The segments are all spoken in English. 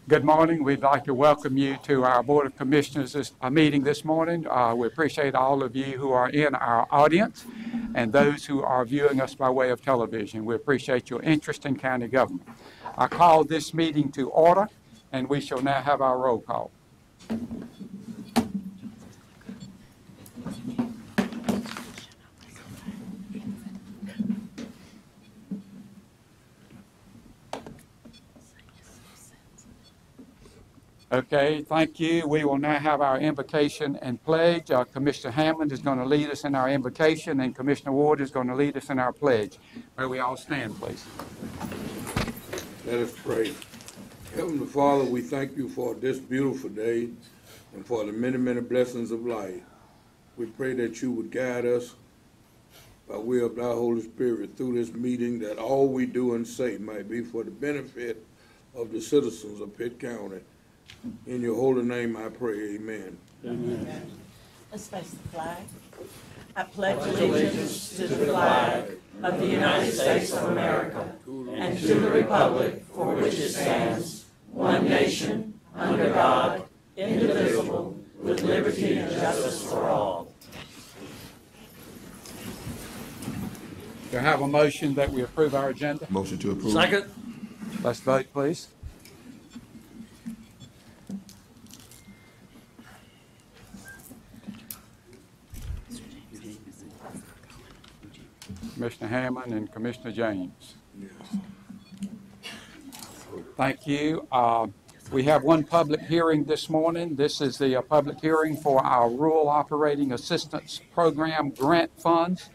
Good morning. We'd like to welcome you to our Board of Commissioners meeting this morning. We appreciate all of you who are in our audience and those who are viewing us by way of television. We appreciate your interest in county government. I call this meeting to order, and we shall now have our roll call. Okay, thank you. We will now have our invocation and pledge. Commissioner Hammond is going to lead us in our invocation, and Commissioner Ward is going to lead us in our pledge. May we all stand, please. Let us pray. Heavenly Father, we thank you for this beautiful day and for the many, many blessings of life. We pray that you would guide us by way of thy Holy Spirit through this meeting, that all we do and say might be for the benefit of the citizens of Pitt County. In your holy name I pray, amen. Amen. Let's face the flag. I pledge allegiance to the flag of the United States of America and to the republic for which it stands, one nation, under God, indivisible, with liberty and justice for all. Do I have a motion that we approve our agenda? Motion to approve. Second. Let's vote, please. Commissioner Hammond and Commissioner James. Yes. Thank you. We have one public hearing this morning. This is the public hearing for our Rural Operating Assistance Program grant funds,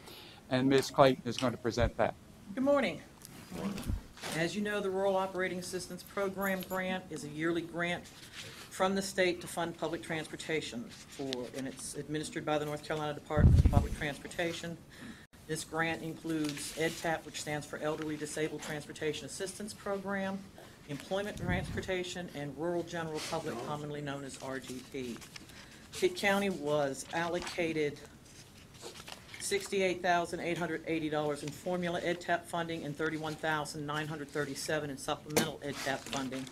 and Ms. Clayton is going to present that. Good morning. As you know, the Rural Operating Assistance Program grant is a yearly grant from the state to fund public transportation, and it's administered by the North Carolina Department of Public Transportation. This grant includes EDTAP, which stands for Elderly Disabled Transportation Assistance Program, Employment Transportation, and Rural General Public, commonly known as RGP. Pitt County was allocated $68,880 in formula EDTAP funding and $31,937 in supplemental EDTAP funding.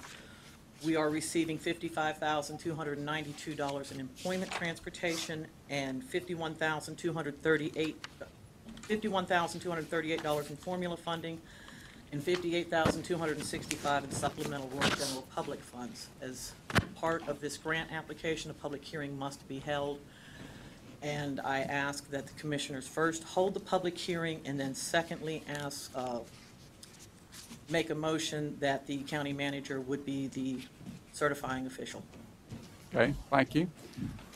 We are receiving $55,292 in employment transportation and $51,238 in formula funding and $58,265 in supplemental rural general public funds. As part of this grant application, a public hearing must be held, and I ask that the commissioners first hold the public hearing and then secondly make a motion that the county manager would be the certifying official. Okay, thank you.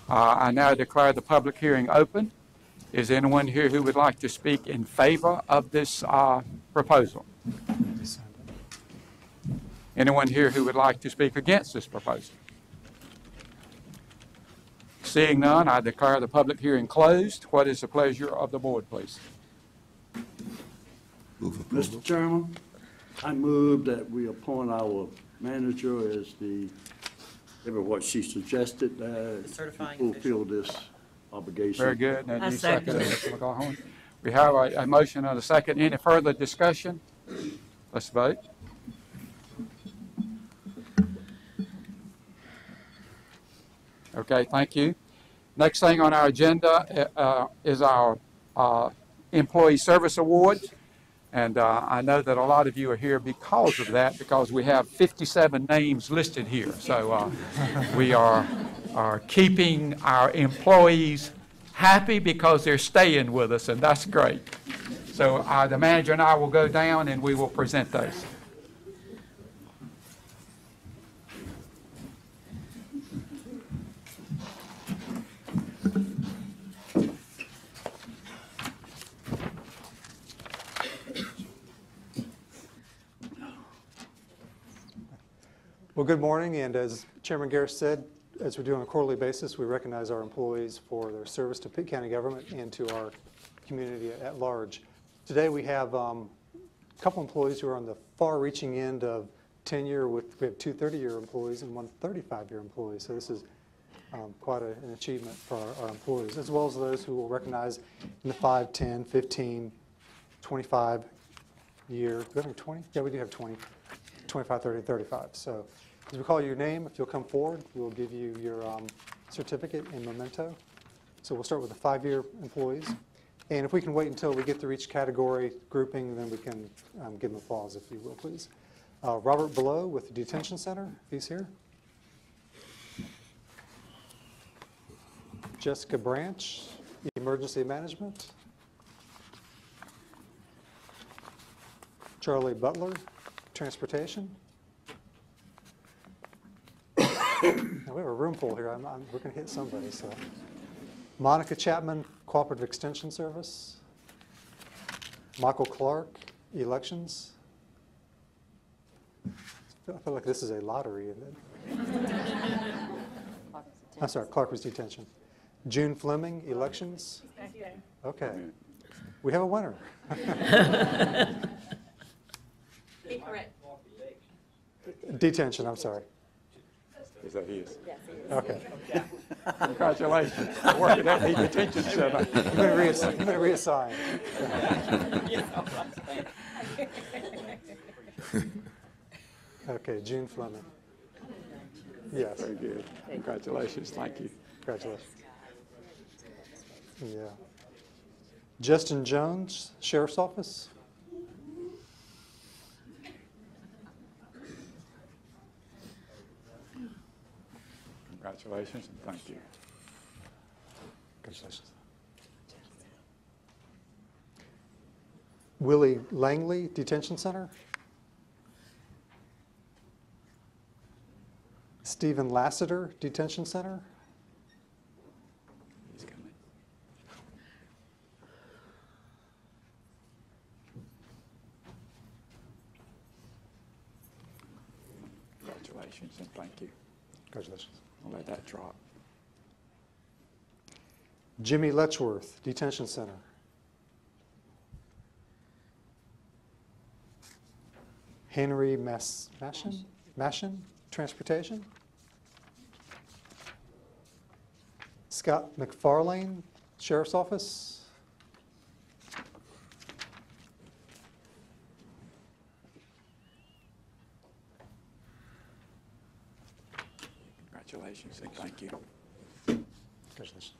I now declare the public hearing open. Is there anyone here who would like to speak in favor of this proposal? Anyone here who would like to speak against this proposal? Seeing none, I declare the public hearing closed. What is the pleasure of the board, please? Mr. Chairman, I move that we appoint our manager as what she suggested, certifying fulfill this obligation. Very good. And I you second it. Mr. McGaughan. We have a motion and a second. Any further discussion? Let's vote. Okay, thank you. Next thing on our agenda is our Employee Service Awards. And I know that a lot of you are here because of that, because we have 57 names listed here. So we are keeping our employees happy because they're staying with us, and that's great. So the manager and I will go down and we will present those. Well, good morning, and as Chairman Garris said, as we do on a quarterly basis, we recognize our employees for their service to Pitt County government and to our community at large. Today we have a couple employees who are on the far-reaching end of tenure. We have two 30-year employees and one 35-year employee, so this is quite an achievement for our employees, as well as those who will recognize in the 5, 10, 15, 25 year. Do we have 20? Yeah, we do have 20, 25, 30, 35. So As we call your name, if you'll come forward, we'll give you your certificate and memento. So we'll start with the 5-year employees. And if we can wait until we get through each category grouping, then we can give them applause, if you will, please. Robert Below with the Detention Center, if he's here. Jessica Branch, Emergency Management. Charlie Butler, Transportation. Now, we have a room full here. We're going to hit somebody. So, Monica Chapman, Cooperative Extension Service. Michael Clark, Elections. I feel like this is a lottery, isn't it? I'm sorry, Clark was Detention. June Fleming, Elections. Okay. We have a winner. Correct. Detention, I'm sorry. Is that his? Yes, he is. Okay. Congratulations. Working at the detention center. You're going to reassign. Okay, June Fleming. Yes. Very good. Congratulations. Thank you. Congratulations. Yeah. Justin Jones, Sheriff's Office. Congratulations and thank you. Congratulations. Willie Langley, Detention Center. Stephen Lassiter, Detention Center. He's coming. Congratulations and thank you. Congratulations. I'll let that drop. Jimmy Letchworth, Detention Center. Henry Mashin, Transportation. Scott McFarlane, Sheriff's Office. Congratulations and thank you. Congratulations.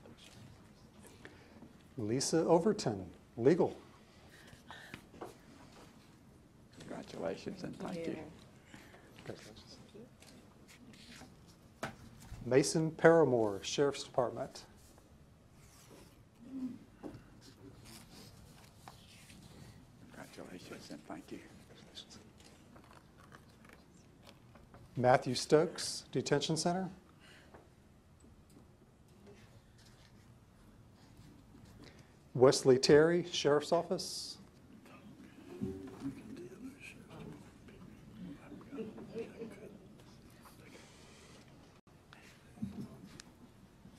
Lisa Overton, Legal. Congratulations and thank you. Congratulations. Mason Paramore, Sheriff's Department. Congratulations and thank you. Matthew Stokes, Detention Center. Wesley Terry, Sheriff's Office.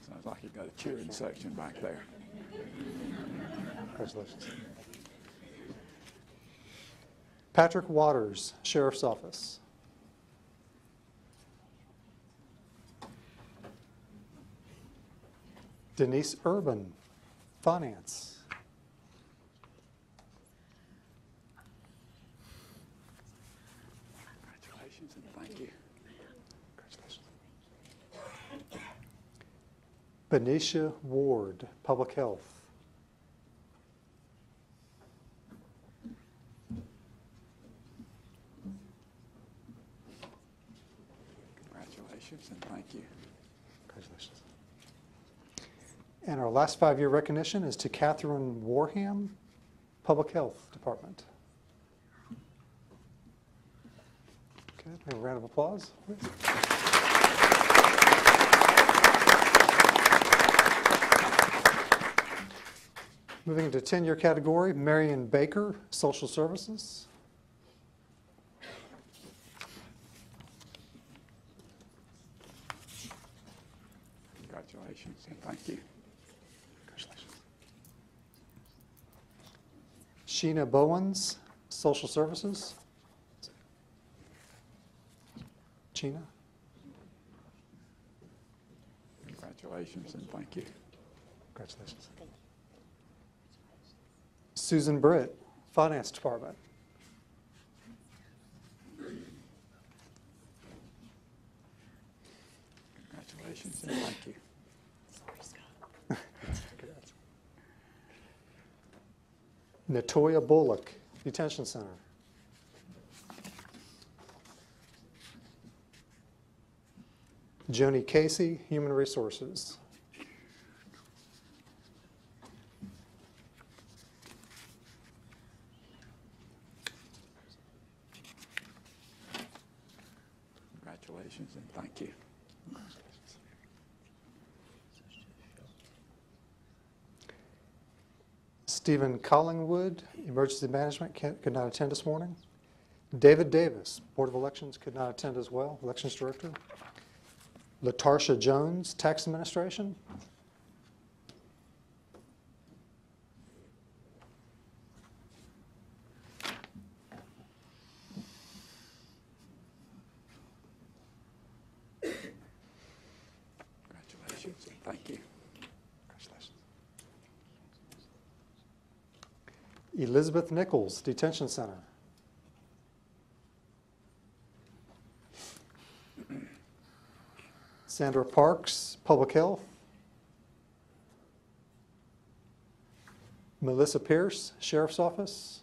Sounds like you got a cheering section back there. Congratulations. Patrick Waters, Sheriff's Office. Denise Urban, Finance. Congratulations and thank you. Congratulations. Benicia Ward, Public Health. Congratulations and thank you. Congratulations. And our last 5-year recognition is to Catherine Warham, Public Health Department. Okay, a round of applause, please. Moving into 10-year category, Marion Baker, Social Services. Congratulations and thank you. Congratulations. Sheena Bowens, Social Services. Sheena. Congratulations and thank you. Congratulations. Susan Britt, Finance Department. Congratulations and thank you. Natoya Bullock, Detention Center. Joni Casey, Human Resources. Congratulations and thank you. Stephen Collingwood, Emergency Management, could not attend this morning. David Davis, Board of Elections, could not attend as well, Elections Director. Latarsha Jones, Tax Administration. Congratulations and thank you. Congratulations. Elizabeth Nichols, Detention Center. Sandra Parks, Public Health. Melissa Pierce, Sheriff's Office.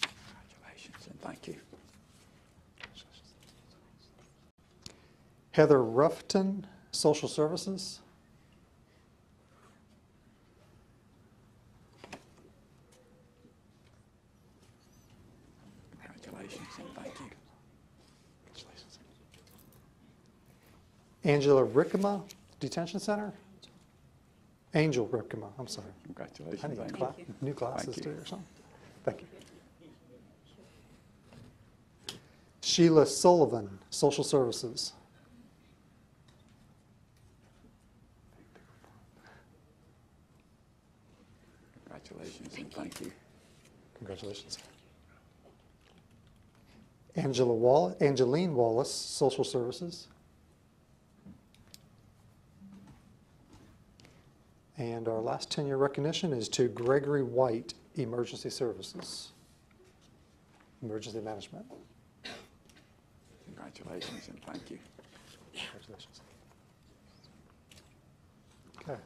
Congratulations and thank you. Heather Ruffton, Social Services. Congratulations and thank you. Angela Rickema, Detention Center. Angel Rickema, I'm sorry. Congratulations. I need Thank new you. new glasses Thank you. too or something. Thank you. Sheila Sullivan, Social Services. Congratulations and thank you. Congratulations. Angeline Wallace, Social Services. And our last 10-year recognition is to Gregory White, Emergency Services, Emergency Management. Congratulations and thank you. Congratulations. Okay.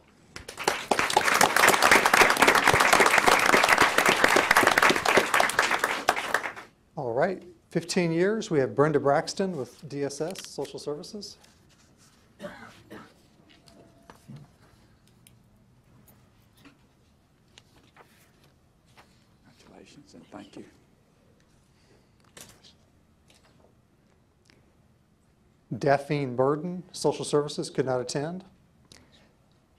All right, 15 years, we have Brenda Braxton with DSS, Social Services. Congratulations and thank you. Daphne Burden, Social Services, could not attend.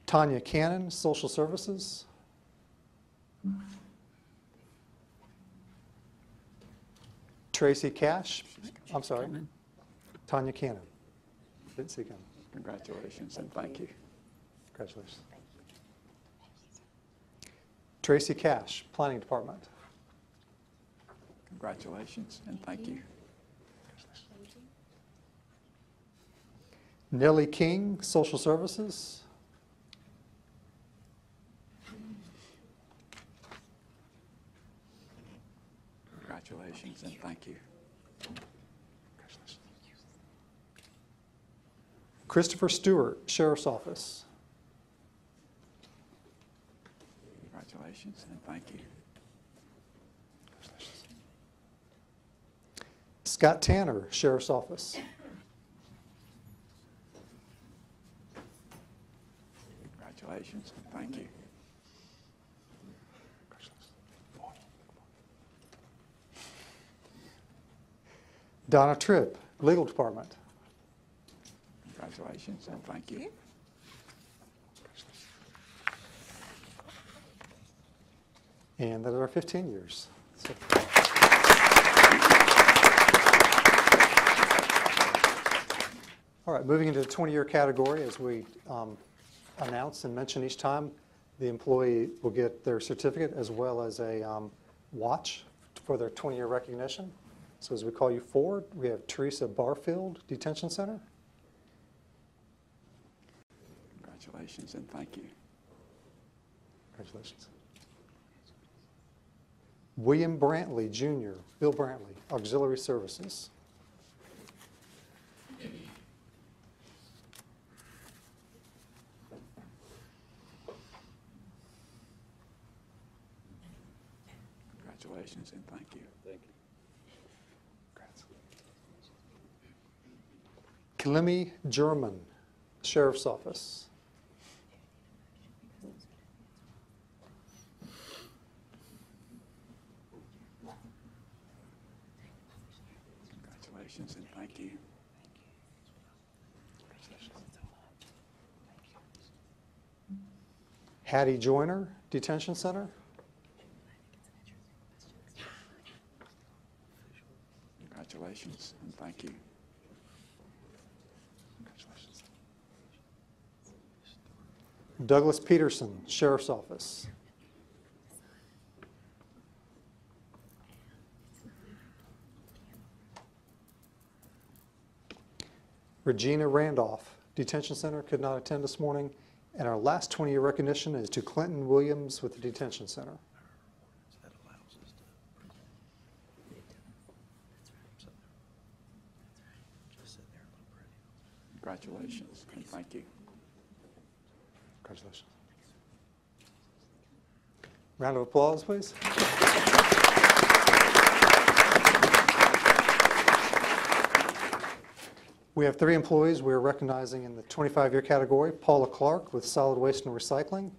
Tanya Cannon, Social Services. Tracy Cash, I'm sorry, Tanya Cannon. Didn't see coming. Congratulations and thank you. Congratulations. Tracy Cash, Planning Department. Congratulations and thank you. Nellie King, Social Services. Congratulations and thank you. Christopher Stewart, Sheriff's Office. Congratulations and thank you. Scott Tanner, Sheriff's Office. Congratulations and thank you. Donna Tripp, Legal Department. Congratulations and thank you. And that is our 15 years. So. All right, moving into the 20-year category, as we announce and mention each time, the employee will get their certificate as well as a watch for their 20-year recognition. So as we call you forward, we have Teresa Barfield, Detention Center. Congratulations and thank you. Congratulations. William Brantley Jr., Bill Brantley, Auxiliary Services. Congratulations and thank you. Thank you. Kilimi German, Sheriff's Office. Congratulations and thank you. Hattie Joyner, Detention Center. Congratulations and thank you. Congratulations. Douglas Peterson, Sheriff's Office. Regina Randolph, Detention Center, could not attend this morning. And our last 20-year recognition is to Clinton Williams with the Detention Center. Congratulations and thank you. Congratulations. Round of applause, please. We have 3 employees we are recognizing in the 25-year category. Paula Clark with Solid Waste and Recycling.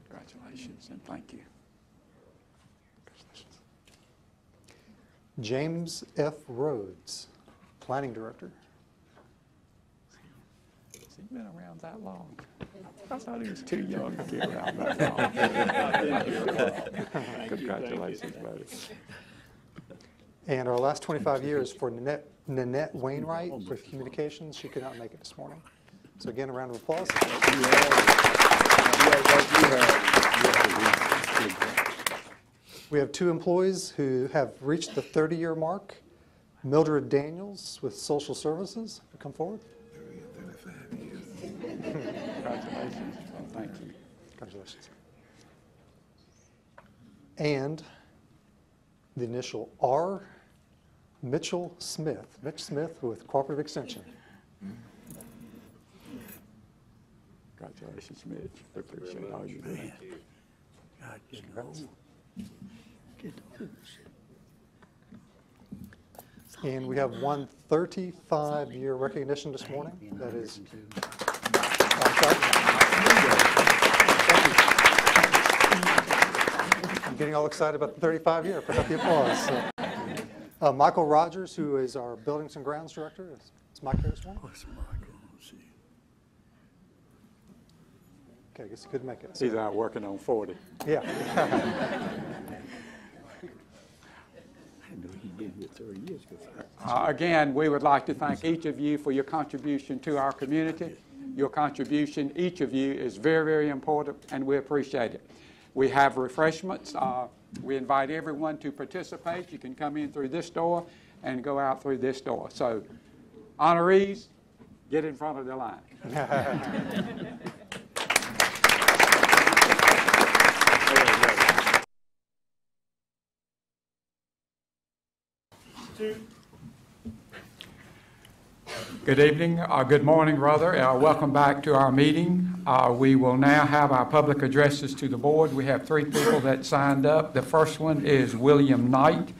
Congratulations and thank you. Congratulations. James F. Rhodes, Planning Director. Has he been around that long? I thought he was too young to be around that long. Congratulations, buddy. And our last 25 years for Nanette Wainwright with Communications. She could not make it this morning. So again, a round of applause. We have 2 employees who have reached the 30-year mark. Mildred Daniels with Social Services. Come forward. Congratulations and thank you. Congratulations. And the initial R, Mitchell Smith. Mitch Smith with Cooperative Extension. Congratulations, Mitch. We appreciate all you do. And we have one 35-year recognition this morning. That is. I'm getting all excited about the 35-year. Put up the applause. So, Michael Rogers, who is our Buildings and Grounds Director. Is Mike here this morning? Okay, I guess he couldn't make it. He's out working on 40. Yeah. Again, we would like to thank each of you for your contribution to our community. Your contribution, each of you, is very, very important, and we appreciate it. We have refreshments. We invite everyone to participate. You can come in through this door and go out through this door. So, honorees, get in front of the line. Good evening, good morning rather. Welcome back to our meeting. We will now have our public addresses to the board. We have 3 people that signed up. The first one is William Knight.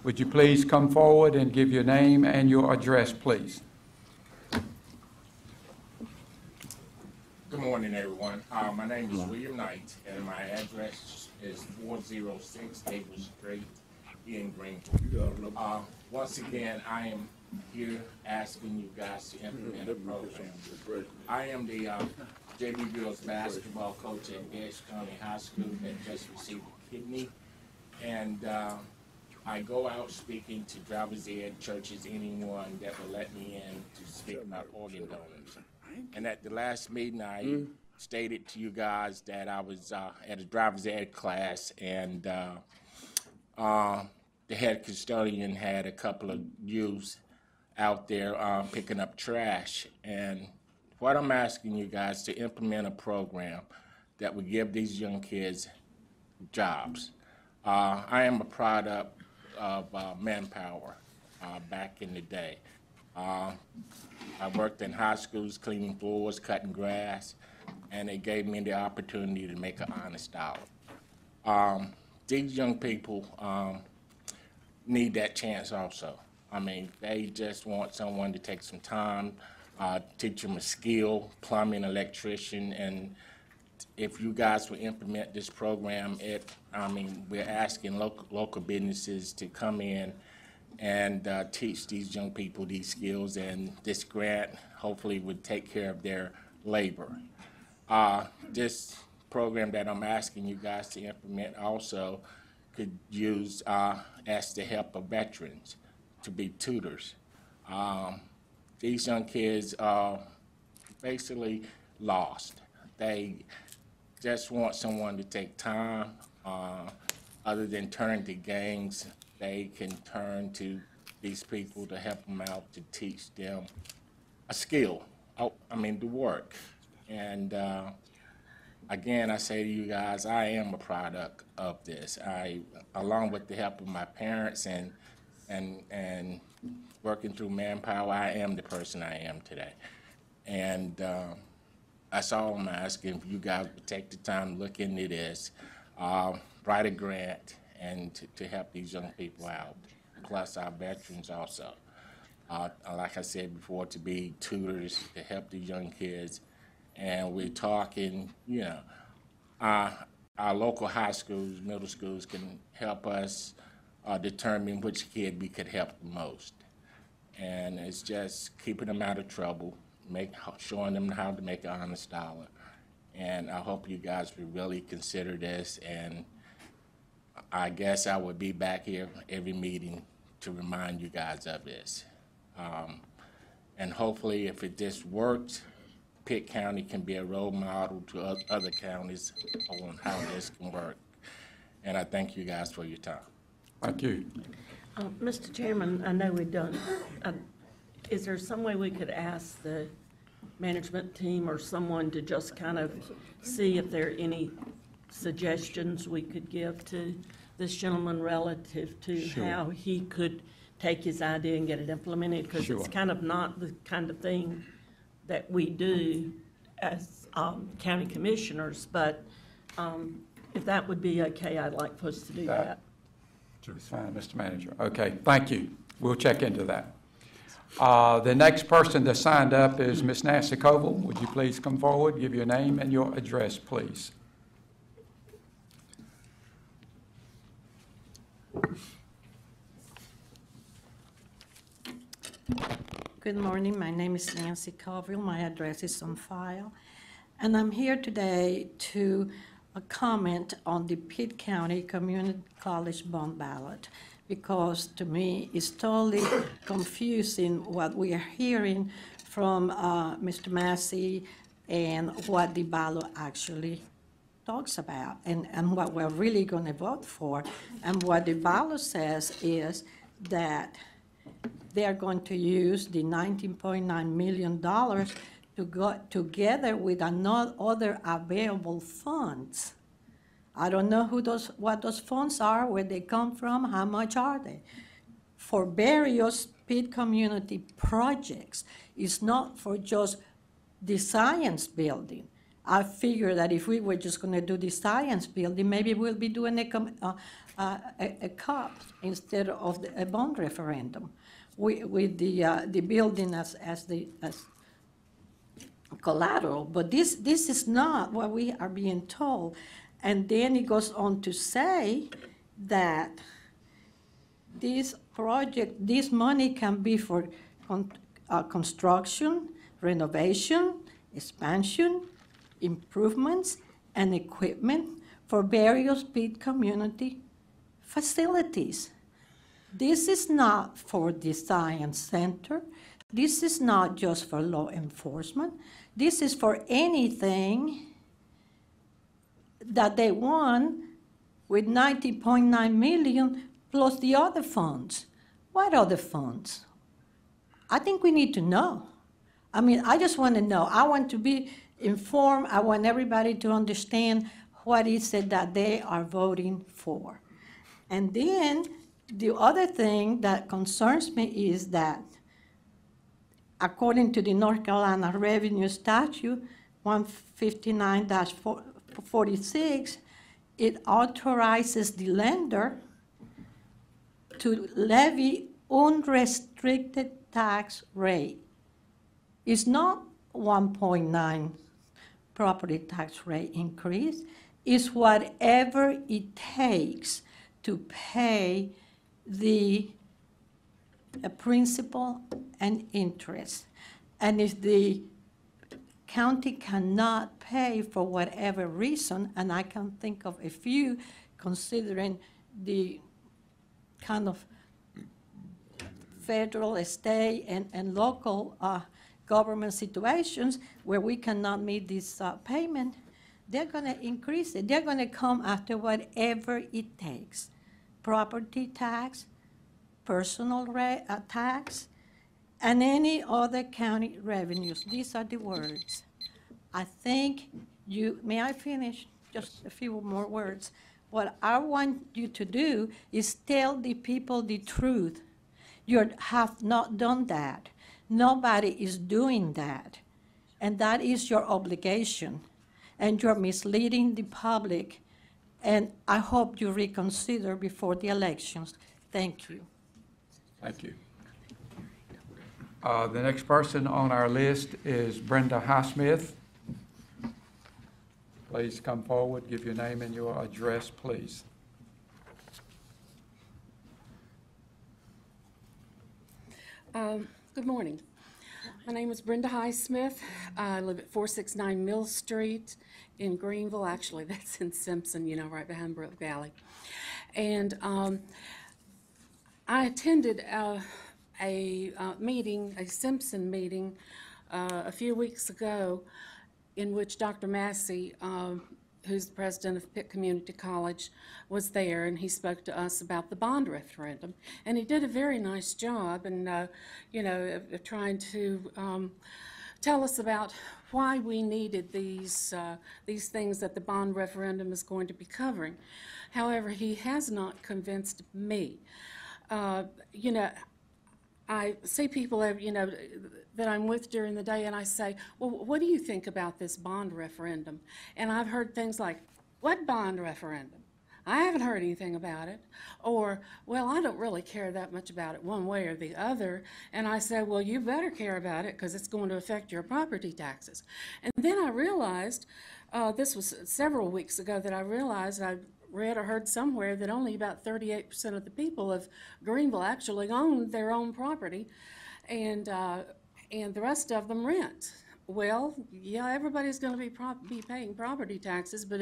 Would you please come forward and give your name and your address, please? Good morning, everyone. My name is William Knight, and my address is 406 Gable Street in Greenville. Once again, I am here asking you guys to implement a program. I am the JV Girls basketball coach at Pitt County High School that just received a kidney, and I go out speaking to driver's ed, churches, anyone that will let me in to speak about organ donors. And at the last meeting, I stated to you guys that I was at a driver's ed class, and the head custodian had a couple of youths out there picking up trash. And what I'm asking you guys to implement a program that would give these young kids jobs. I am a product of Manpower back in the day. I worked in high schools cleaning floors, cutting grass, and it gave me the opportunity to make an honest dollar. These young people need that chance also. I mean, they just want someone to take some time, teach them a skill, plumbing, electrician, and if you guys will implement this program, we're asking local businesses to come in and teach these young people these skills, and this grant hopefully would take care of their labor. This program that I'm asking you guys to implement also could use ask the help of veterans to be tutors. These young kids are basically lost. They just want someone to take time. Other than turning to gangs, they can turn to these people to help them out, to teach them a skill, to work. And again, I say to you guys, I am a product of this. Along with the help of my parents and working through Manpower, I am the person I am today. And that's all I'm asking. If you guys would take the time to look into this, write a grant, and to help these young people out, plus our veterans also. Like I said before, to be tutors, to help these young kids. And we're talking, our local high schools, middle schools can help us determine which kid we could help the most. And it's just keeping them out of trouble, showing them how to make an honest dollar. And I hope you guys will really consider this, and I guess I will be back here every meeting to remind you guys of this. And hopefully, if it just works, Pitt County can be a role model to other counties on how this can work. And I thank you guys for your time. Thank you. Mr. Chairman, I know we've done, is there some way we could ask the management team or someone to just kind of see if there are any suggestions we could give to this gentleman relative to how he could take his idea and get it implemented? Because it's kind of not the kind of thing that we do as county commissioners, but if that would be okay, I'd like for us to do that. It's fine, Mr. Manager. Okay, thank you. We'll check into that. The next person that signed up is Ms. Nancy Koval. Would you please come forward, give your name and your address, please? Good morning. My name is Nancy Koval. My address is on file. And I'm here today to comment on the Pitt County Community College bond ballot, because to me it's totally confusing what we are hearing from Mr. Massey and what the ballot actually talks about and what we're really going to vote for. And what the ballot says is that they are going to use the $19.9 million to go together with other available funds. I don't know what those funds are, where they come from, how much are they, for various Pitt community projects. It's not for just the science building. I figure that if we were just going to do the science building, maybe we'll be doing a COP instead of a bond referendum with the building as collateral. But this is not what we are being told. And then it goes on to say that this project, this money can be for construction, renovation, expansion, improvements, and equipment for various Pitt community facilities. This is not for the science center. This is not just for law enforcement. This is for anything that they want with $90.9 million plus the other funds. What other funds? I think we need to know. I mean, I just want to know. I want to be informed. I want everybody to understand what is it that they are voting for. And then the other thing that concerns me is that according to the North Carolina Revenue Statute 159-46, it authorizes the lender to levy unrestricted tax rate. It's not 1.9 property tax rate increase. It's whatever it takes to pay the principal and interest. And if the county cannot pay for whatever reason, and I can think of a few considering the kind of federal, state, and local government situations where we cannot meet this payment, they're going to increase it. They're going to come after whatever it takes. Property tax, personal tax, and any other county revenues. These are the words. I think may I finish? Just a few more words. What I want you to do is tell the people the truth. You have not done that. Nobody is doing that. And that is your obligation. And you're misleading the public. And I hope you reconsider before the elections. Thank you. Thank you. The next person on our list is Brenda Highsmith. Please come forward, give your name and your address, please. Good morning. My name is Brenda Highsmith. I live at 469 Mill Street in Greenville. Actually, that's in Simpson, you know, right behind Brook Valley. And I attended a meeting, a Simpson meeting, a few weeks ago in which Dr. Massey, who's the president of Pitt Community College, was there, and he spoke to us about the bond referendum. And he did a very nice job, and you know, of trying to tell us about why we needed these things that the bond referendum is going to be covering. However, he has not convinced me. You know, I see people, you know, that I'm with during the day, and I say, well, what do you think about this bond referendum? And I've heard things like, what bond referendum? I haven't heard anything about it. Or, well, I don't really care that much about it one way or the other. And I say, well, you better care about it because it's going to affect your property taxes. And then I realized, this was several weeks ago that I realized I read or heard somewhere that only about 38% of the people of Greenville actually own their own property, and the rest of them rent. Well, yeah, everybody's going to be paying property taxes, but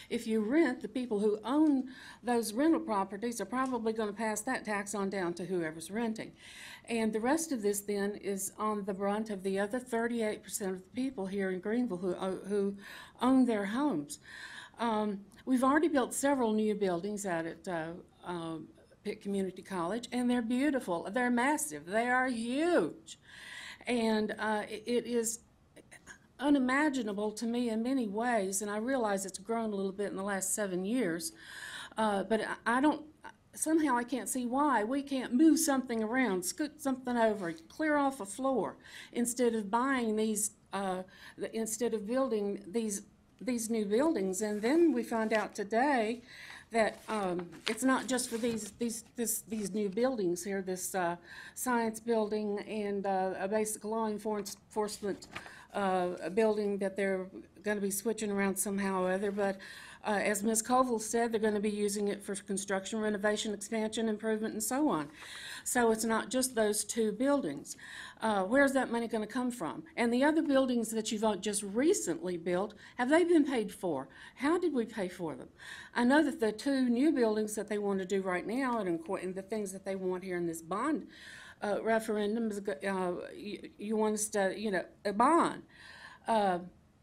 if you rent, the people who own those rental properties are probably going to pass that tax on down to whoever's renting. And the rest of this then is on the brunt of the other 38% of the people here in Greenville who own their homes. We've already built several new buildings out at Pitt Community College, and they're beautiful. They're massive. They are huge. And it is unimaginable to me in many ways, and I realize it's grown a little bit in the last 7 years, but somehow I can't see why we can't move something around, scoot something over, clear off a floor, instead of buying these, instead of building these new buildings. And then we found out today that it's not just for these new buildings here, this science building and a basic law enforcement building that they're going to be switching around somehow or other, but as Ms. Colville said, they're going to be using it for construction, renovation, expansion, improvement, and so on. So it's not just those two buildings. Where's that money going to come from? And the other buildings that you've just recently built, have they been paid for? How did we pay for them? I know that the two new buildings that they want to do right now and the things that they want here in this bond referendum is you want us to, you know, a bond.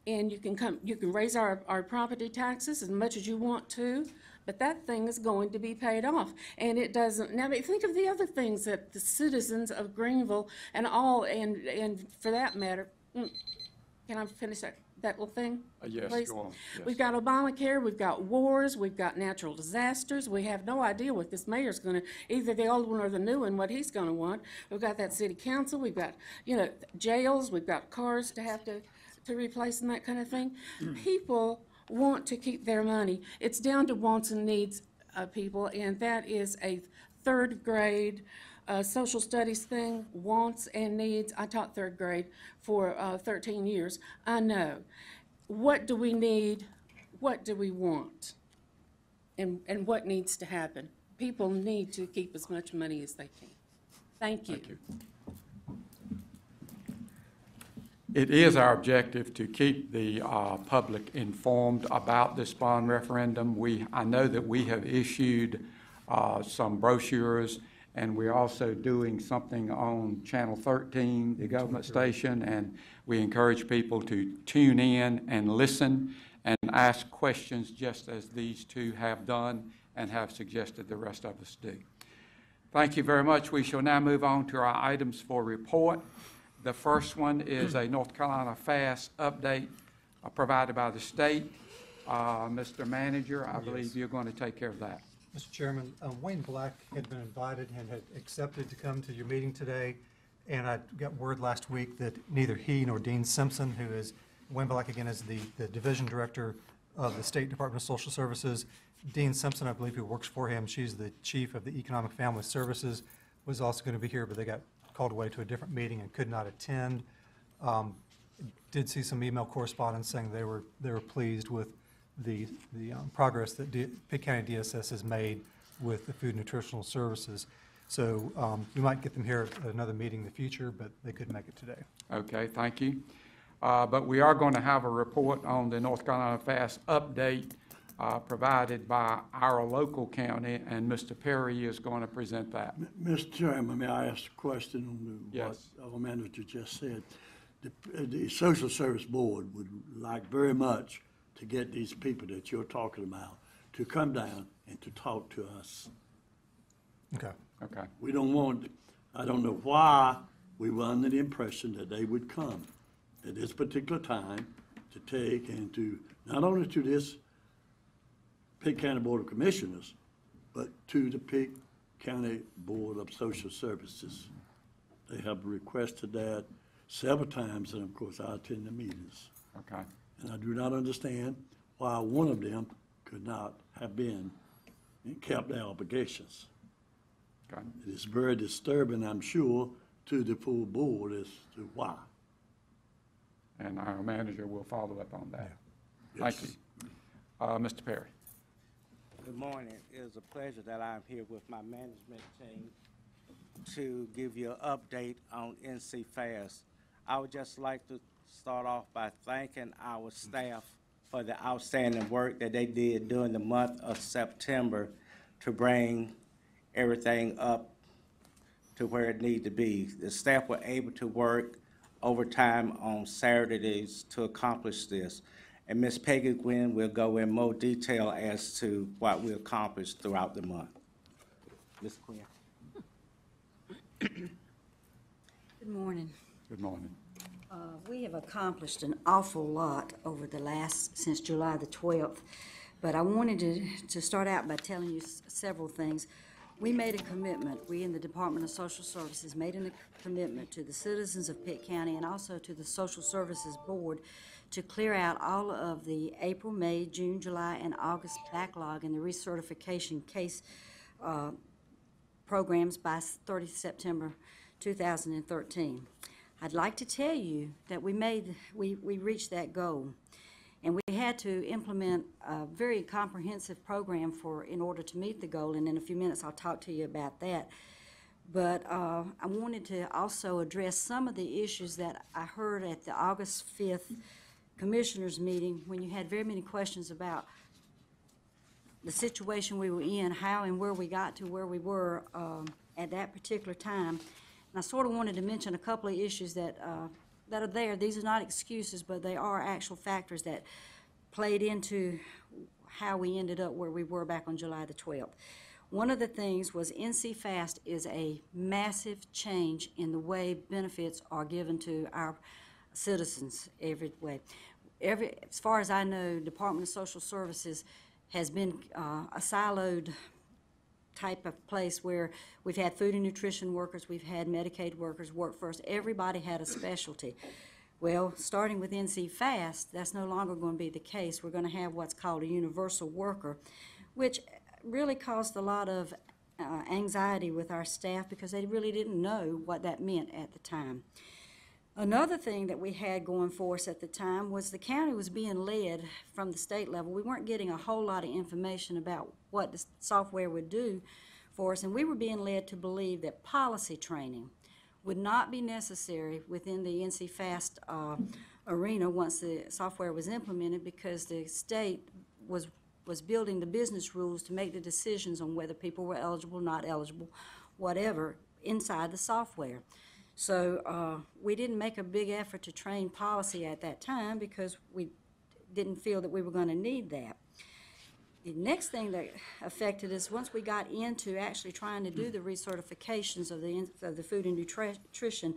and you can raise our property taxes as much as you want to, but that thing is going to be paid off. And it doesn't, now think of the other things that the citizens of Greenville and for that matter, can I finish that little thing? Yes, please? go on. Yes. We've got Obamacare, we've got wars, we've got natural disasters. We have no idea what this mayor's gonna, either the old one or the new one, what he's gonna want. We've got that city council, we've got, jails, we've got cars to have to replace and that kind of thing. People want to keep their money. It's down to wants and needs, people, and that is a third grade social studies thing, wants and needs. I taught third grade for 13 years. I know. What do we need? What do we want? And what needs to happen? People need to keep as much money as they can. Thank you. Thank you. It is our objective to keep the public informed about this bond referendum. I know that we have issued some brochures, and we're also doing something on Channel 13, the government station, and we encourage people to tune in and listen and ask questions just as these two have done and have suggested the rest of us do. Thank you very much. We shall now move on to our items for report. The first one is a North Carolina FAST update provided by the state. Mr. Manager, I believe you're going to take care of that. Mr. Chairman, Wayne Black had been invited and had accepted to come to your meeting today, and I got word last week that neither he nor Dean Simpson, who is, Wayne Black again is the Division Director of the State Department of Social Services. Dean Simpson, I believe, who works for him, she's the Chief of the Economic Family Services, was also going to be here, but they got called away to a different meeting and could not attend. Did see some email correspondence saying they were pleased with the progress that Pitt County DSS has made with the food nutritional services. So we might get them here at another meeting in the future, but they couldn't make it today. Okay, thank you. But we are going to have a report on the North Carolina FAST update provided by our local county, and Mr. Perry is going to present that. Mr. Chairman, may I ask a question on Yes. what our manager just said? The Social Service Board would like very much to get these people that you're talking about to come down and to talk to us. Okay. Okay. We don't want, I don't know why we were under the impression that they would come at this particular time to take and to, not only to this Pitt County Board of Commissioners, but to the Pitt County Board of Social Services. They have requested that several times, and of course I attend the meetings. Okay. And I do not understand why one of them could not have been and kept their obligations. Okay. It is very disturbing, I'm sure, to the full board as to why. And our manager will follow up on that. Yes. Thank you. Mr. Perry. Good morning. It is a pleasure that I'm here with my management team to give you an update on NC FAST. I would just like to start off by thanking our staff for the outstanding work that they did during the month of September to bring everything up to where it needed to be. The staff were able to work overtime on Saturdays to accomplish this. And Ms. Peggy Gwynn will go in more detail as to what we accomplished throughout the month. Ms. Quinn. Good morning. Good morning. We have accomplished an awful lot over since July the 12th, but I wanted to start out by telling you several things. We made a commitment, we in the Department of Social Services made a commitment to the citizens of Pitt County and also to the Social Services Board to clear out all of the April, May, June, July, and August backlog in the recertification case programs by 30 September 2013. I'd like to tell you that we reached that goal, and we had to implement a very comprehensive program in order to meet the goal, and in a few minutes I'll talk to you about that. But I wanted to also address some of the issues that I heard at the August 5th Commissioners meeting when you had very many questions about the situation we were in, how and where we got to where we were at that particular time. And I sort of wanted to mention a couple of issues that that are there. These are not excuses, but they are actual factors that played into how we ended up where we were back on July the 12th. One of the things was NC Fast is a massive change in the way benefits are given to our citizens every way. As far as I know, Department of Social Services has been a siloed type of place where we've had food and nutrition workers, we've had Medicaid workers work first. Everybody had a specialty. Well, starting with NC Fast, that's no longer going to be the case. We're going to have what's called a universal worker, which really caused a lot of anxiety with our staff because they really didn't know what that meant at the time. Another thing that we had going for us at the time was the county was being led from the state level. We weren't getting a whole lot of information about what the software would do for us, and we were being led to believe that policy training would not be necessary within the NC Fast arena once the software was implemented because the state was building the business rules to make the decisions on whether people were eligible, not eligible, whatever, inside the software. So we didn't make a big effort to train policy at that time because we didn't feel that we were going to need that. The next thing that affected us, once we got into actually trying to do the recertifications of the food and nutrition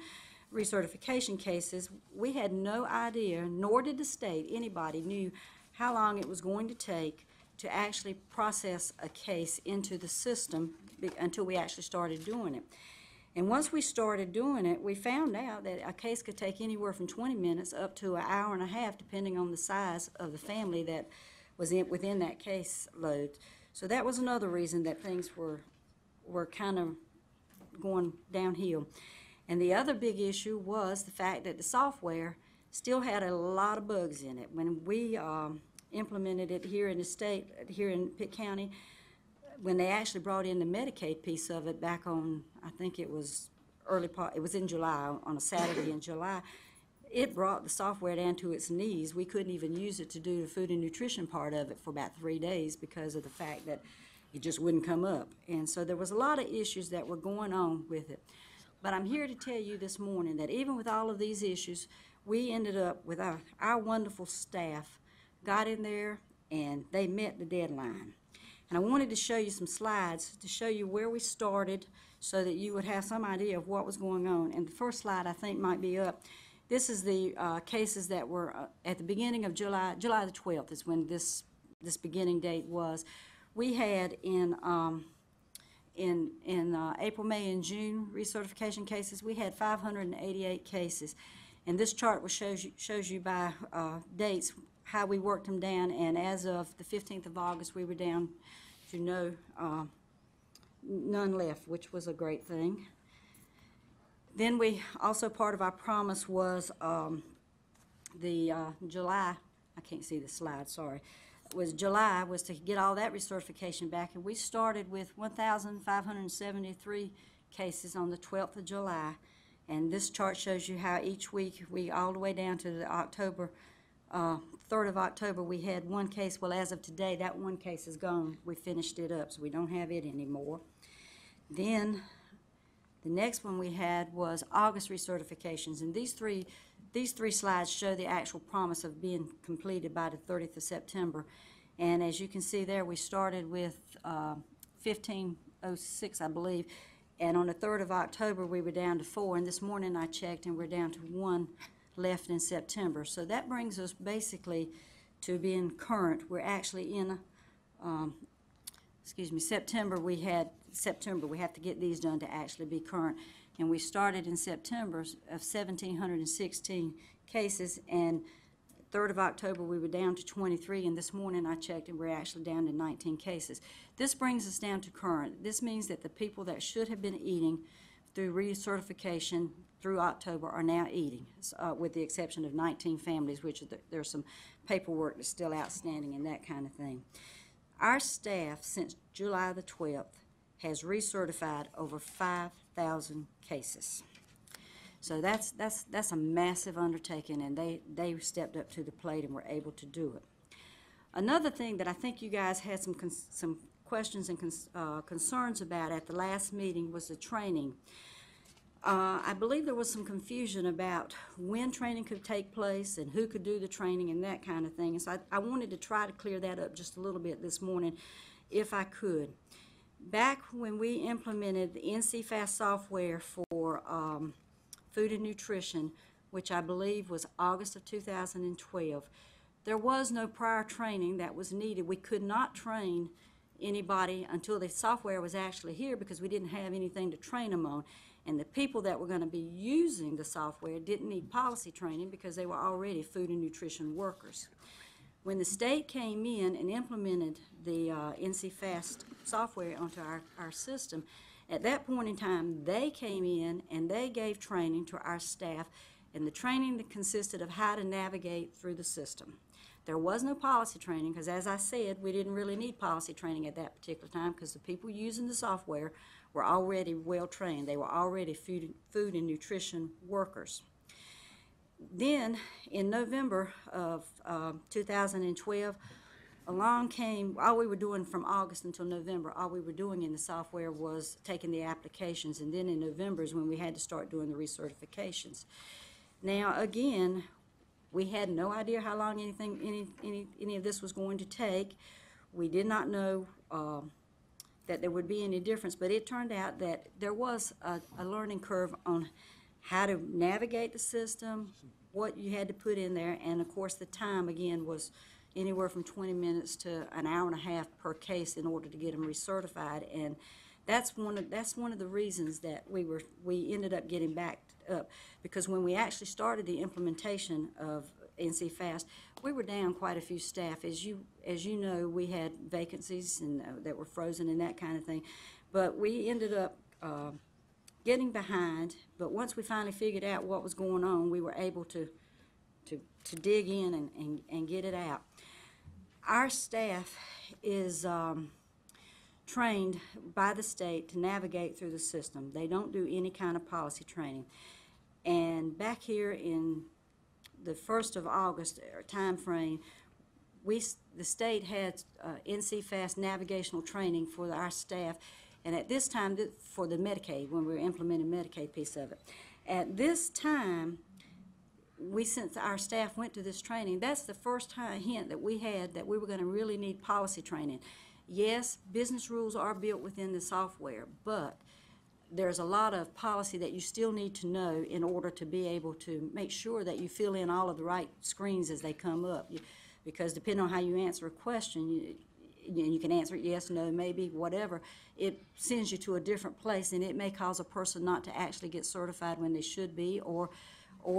recertification cases, we had no idea, nor did the state, anybody knew how long it was going to take to actually process a case into the system until we actually started doing it. And once we started doing it, we found out that a case could take anywhere from 20 minutes up to an hour and a half, depending on the size of the family that was within that case load. So that was another reason that things were kind of going downhill. And the other big issue was the fact that the software still had a lot of bugs in it. When we implemented it here in the state, here in Pitt County, when they actually brought in the Medicaid piece of it back on, I think it was it was in July, on a Saturday in July, it brought the software down to its knees. We couldn't even use it to do the food and nutrition part of it for about 3 days because of the fact that it just wouldn't come up. And so there was a lot of issues that were going on with it. But I'm here to tell you this morning that even with all of these issues, we ended up with our wonderful staff got in there and they met the deadline. And I wanted to show you some slides to show you where we started so that you would have some idea of what was going on. And the first slide I think might be up. This is the cases that were at the beginning of July the 12th is when this beginning date was. We had in April, May, and June recertification cases, we had 588 cases. And this chart shows you by dates how we worked them down, and as of the 15th of August, we were down to none left, which was a great thing. Then we also, part of our promise was July, I can't see the slide, sorry, July was to get all that recertification back, and we started with 1,573 cases on the 12th of July, and this chart shows you how each week, all the way down to the October, 3rd of October, we had one case. Well, as of today, that one case is gone. We finished it up, so we don't have it anymore. Then the next one we had was August recertifications, and these three slides show the actual promise of being completed by the 30th of September. And as you can see there, we started with 1506, I believe, and on the 3rd of October, we were down to 4, and this morning I checked, and we're down to 1 left in September. So that brings us basically to being current. We're actually in, September. We have to get these done to actually be current. And we started in September of 1,716 cases, and 3rd of October we were down to 23, and this morning I checked and we're actually down to 19 cases. This brings us down to current. This means that the people that should have been eating through recertification through October are now eating, with the exception of 19 families, which there's some paperwork that's still outstanding and that kind of thing. Our staff, since July the 12th, has recertified over 5,000 cases. So that's a massive undertaking, and they stepped up to the plate and were able to do it. Another thing that I think you guys had some questions and concerns about at the last meeting was the training. I believe there was some confusion about when training could take place and who could do the training and that kind of thing. And so I wanted to try to clear that up just a little bit this morning, if I could. Back when we implemented the NC-FAST software for food and nutrition, which I believe was August of 2012, there was no prior training that was needed. We could not train anybody until the software was actually here because we didn't have anything to train them on. And the people that were going to be using the software didn't need policy training because they were already food and nutrition workers. When the state came in and implemented the NC-FAST software onto our system, at that point in time, they came in and they gave training to our staff, and the training that consisted of how to navigate through the system. There was no policy training because, as I said, we didn't really need policy training at that particular time because the people using the software were already well trained. They were already food and nutrition workers. Then, in November of 2012, along came, all we were doing from August until November, all we were doing in the software was taking the applications, and then in November is when we had to start doing the recertifications. Now, again, we had no idea how long any of this was going to take. We did not know that there would be any difference, but it turned out that there was a learning curve on how to navigate the system, what you had to put in there, and of course the time again was anywhere from 20 minutes to an hour and a half per case in order to get them recertified, and that's one of the reasons that we ended up getting backed up, because when we actually started the implementation of NC-FAST, we were down quite a few staff. As you know, we had vacancies and that were frozen and that kind of thing, but we ended up getting behind. But once we finally figured out what was going on, we were able to dig in and get it out. Our staff is trained by the state to navigate through the system. They don't do any kind of policy training. And back here in the 1st of August time frame, the state had NC-FAST navigational training for our staff, and at this time, for the Medicaid, when we were implementing the Medicaid piece of it. At this time, since our staff went to this training, that's the first hint that we had that we were going to really need policy training. Yes, business rules are built within the software, but there's a lot of policy that you still need to know in order to be able to make sure that you fill in all of the right screens as they come up. Because depending on how you answer a question, you can answer it yes, no, maybe, whatever. It sends you to a different place, and it may cause a person not to actually get certified when they should be, or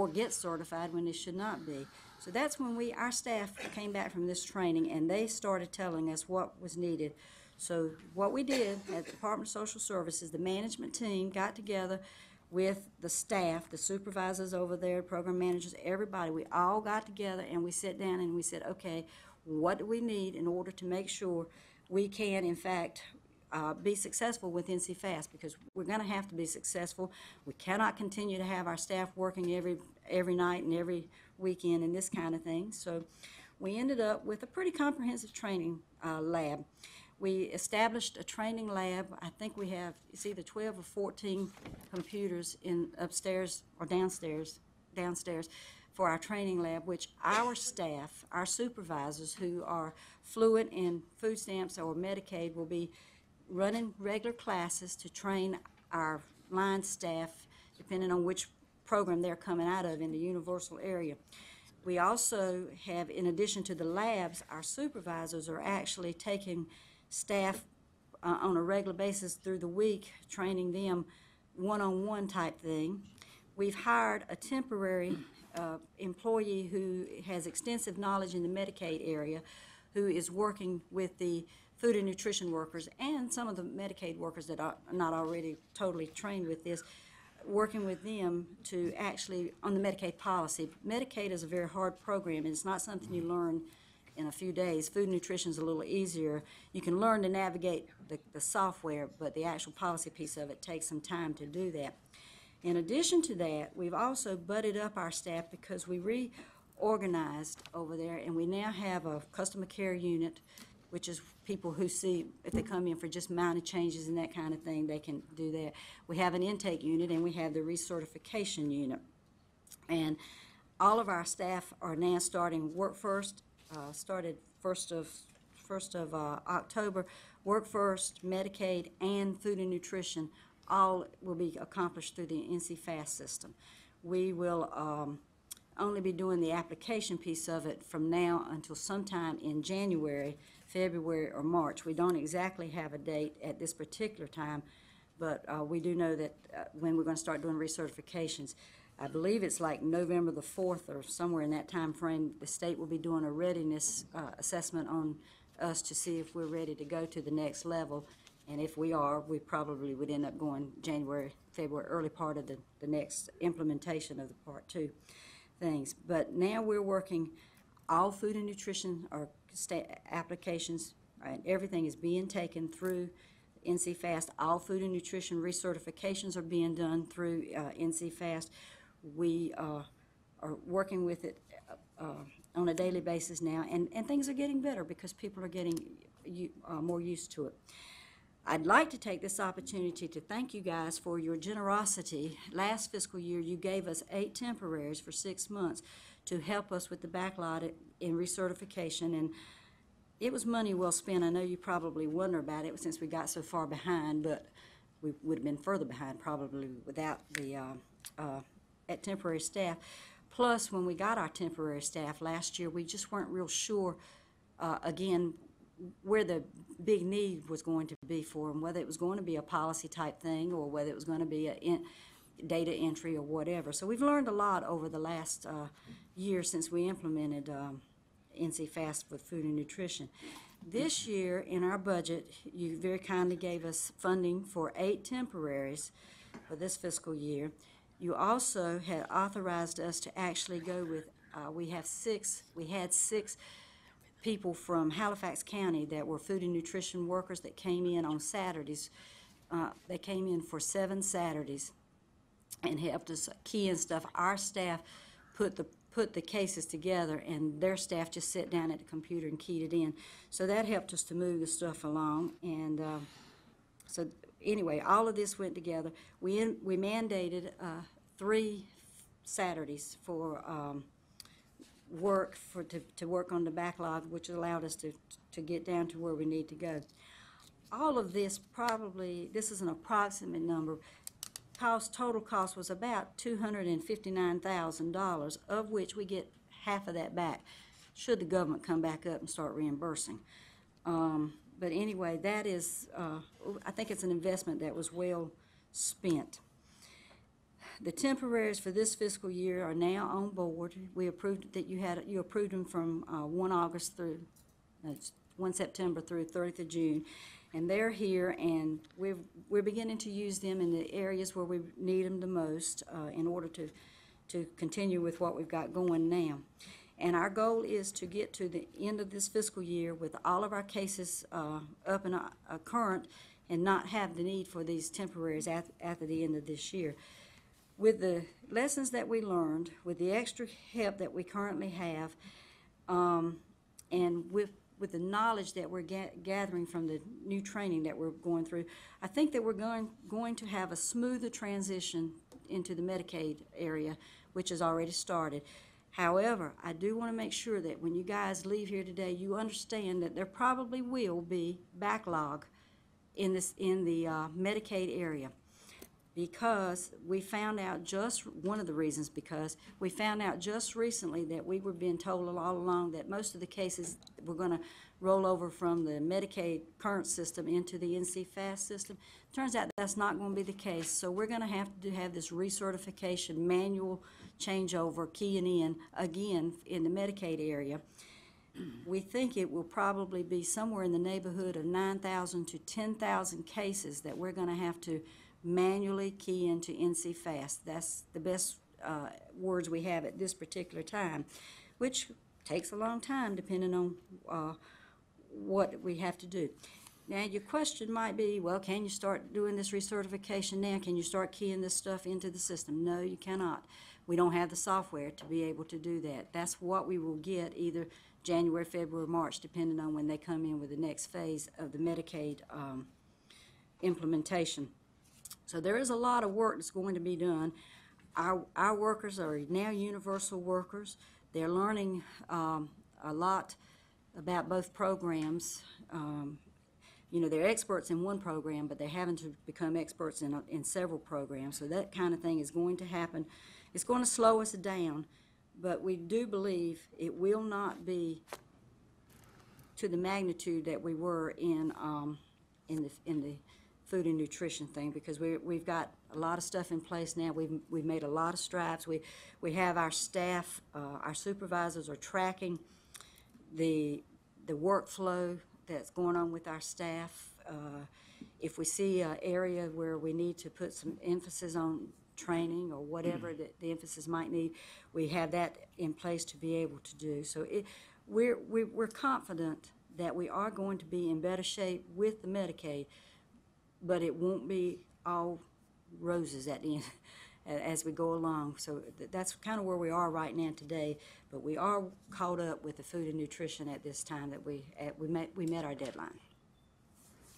get certified when they should not be. So that's when our staff came back from this training, and they started telling us what was needed. So what we did at the Department of Social Services, the management team got together with the staff, the supervisors over there, program managers, everybody. We all got together and we sat down and we said, okay, what do we need in order to make sure we can, in fact, be successful with NC-FAST, because we're going to have to be successful. We cannot continue to have our staff working every night and every weekend and this kind of thing. So we ended up with a pretty comprehensive training lab. We established a training lab. I think we have, it's either 12 or 14 computers upstairs or downstairs for our training lab, which our staff, our supervisors who are fluent in food stamps or Medicaid, will be running regular classes to train our line staff, depending on which program they're coming out of in the universal area. We also have, in addition to the labs, our supervisors are actually taking staff on a regular basis through the week, training them one-on-one type thing. We've hired a temporary employee who has extensive knowledge in the Medicaid area, who is working with the food and nutrition workers and some of the Medicaid workers that are not already totally trained with this, working with them to actually, on the Medicaid policy. Medicaid is a very hard program, and it's not something you learn in a few days. Food and nutrition is a little easier. You can learn to navigate the software, but the actual policy piece of it takes some time to do that. In addition to that, we've also butted up our staff because we reorganized over there, and we now have a customer care unit which is people who see, if they come in for just minor changes and that kind of thing, they can do that. We have an intake unit, and we have the recertification unit. And all of our staff are now starting Work First, started 1st of October. Work First, Medicaid, and Food and Nutrition all will be accomplished through the NC FAST system. We will only be doing the application piece of it from now until sometime in January, February, or March. We don't exactly have a date at this particular time, but we do know that when we're going to start doing recertifications. I believe it's like November the 4th or somewhere in that time frame, the state will be doing a readiness assessment on us to see if we're ready to go to the next level. And if we are, we probably would end up going January, February, early part of the next implementation of the Part 2 things. But now we're working all food and nutrition or applications, and everything is being taken through NC FAST. All food and nutrition recertifications are being done through NC FAST. We are working with it on a daily basis now, and things are getting better because people are getting more used to it. I'd like to take this opportunity to thank you guys for your generosity. Last fiscal year, you gave us 8 temporaries for 6 months to help us with the backlog in recertification, and it was money well spent. I know you probably wonder about it since we got so far behind, but we would have been further behind probably without the temporary staff. Plus, when we got our temporary staff last year, we just weren't real sure, again, where the big need was going to be for them, whether it was going to be a policy type thing or whether it was going to be a data entry or whatever. So we've learned a lot over the last year since we implemented NC FAST with food and nutrition. This year in our budget, you very kindly gave us funding for 8 temporaries for this fiscal year. You also had authorized us to actually go with, we had 6 people from Halifax County that were food and nutrition workers that came in on Saturdays. They came in for 7 Saturdays and helped us key in stuff. Our staff put the cases together, and their staff just sat down at the computer and keyed it in. So that helped us to move the stuff along. And so anyway, all of this went together. We mandated 3 Saturdays for to work on the backlog, which allowed us to get down to where we need to go. All of this probably, this is an approximate number, total cost was about $259,000, of which we get half of that back, should the government come back up and start reimbursing. But anyway, that is, I think it's an investment that was well spent. The temporaries for this fiscal year are now on board. We approved that you approved them from 1 August through 1 September through 30th of June, and they're here, and we're beginning to use them in the areas where we need them the most in order to continue with what we've got going now. And our goal is to get to the end of this fiscal year with all of our cases up and current, and not have the need for these temporaries after the end of this year. With the lessons that we learned, with the extra help that we currently have, and with the knowledge that we're gathering from the new training that we're going through, I think that we're going to have a smoother transition into the Medicaid area, which has already started. However, I do want to make sure that when you guys leave here today, you understand that there probably will be backlog in the Medicaid area. Because we found out one of the reasons, because we found out just recently that we were being told all along that most of the cases were going to roll over from the Medicaid current system into the NC FAST system. Turns out that's not going to be the case, so we're going to have this recertification manual changeover keying in again in the Medicaid area. We think it will probably be somewhere in the neighborhood of 9,000 to 10,000 cases that we're going to have to manually key into NC FAST. That's the best words we have at this particular time, which takes a long time depending on what we have to do. Now your question might be, well, can you start doing this recertification now? Can you start keying this stuff into the system? No, you cannot. We don't have the software to be able to do that. That's what we will get either January, February, March, depending on when they come in with the next phase of the Medicaid implementation. So there is a lot of work that's going to be done. Our workers are now universal workers. They're learning a lot about both programs. You know, they're experts in one program, but they're having to become experts in several programs. So that kind of thing is going to happen. It's going to slow us down, but we do believe it will not be to the magnitude that we were in the food and nutrition thing, because we've got a lot of stuff in place now. We've made a lot of strides. We have our staff, our supervisors are tracking the workflow that's going on with our staff. If we see an area where we need to put some emphasis on training or whatever that the emphasis might need, we have that in place to be able to do. So we're confident that we are going to be in better shape with the Medicaid, but it won't be all roses at the end as we go along. So that's kind of where we are right now today, but we are caught up with the food and nutrition at this time that we met our deadline.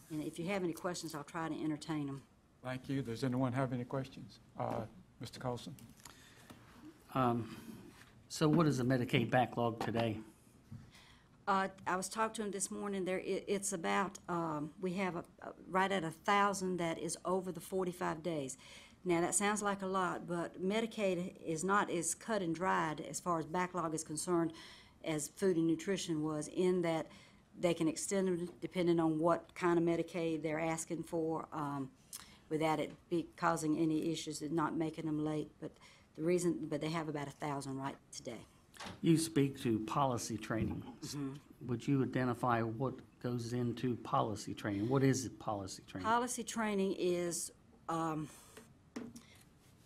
And if you have any questions, I'll try to entertain them. Thank you. Does anyone have any questions? Mr. Colson? So what is the Medicaid backlog today? I was talking to him this morning. It's about, we have right at 1,000 that is over the 45 days. Now, that sounds like a lot, but Medicaid is not as cut and dried as far as backlog is concerned as food and nutrition was, in that they can extend them depending on what kind of Medicaid they're asking for, without it causing any issues and not making them late. But they have about 1,000 right today. You speak to policy training. Mm-hmm. Would you identify what goes into policy training? What is policy training? Policy training is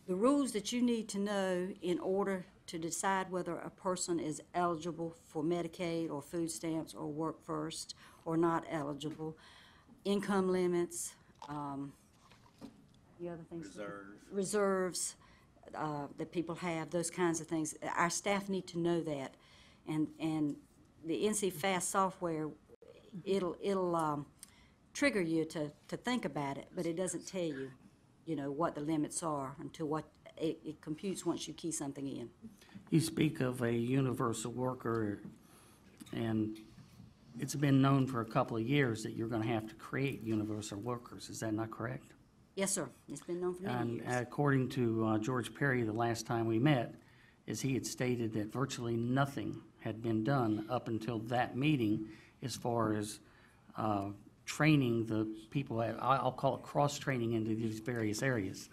the rules that you need to know in order to decide whether a person is eligible for Medicaid or food stamps or Work First or not eligible. Income limits, the other things. Reserves that people have, those kinds of things. Our staff need to know that. And the NC Fast software, it'll trigger you to think about it, but it doesn't tell you, what the limits are until what it computes once you key something in. You speak of a universal worker, and it's been known for a couple of years that you're going to have to create universal workers. Is that not correct? Yes, sir. It's been known for many years. And according to George Perry, the last time we met, is he had stated that virtually nothing had been done up until that meeting as far as training the people, I'll call it cross-training into these various areas.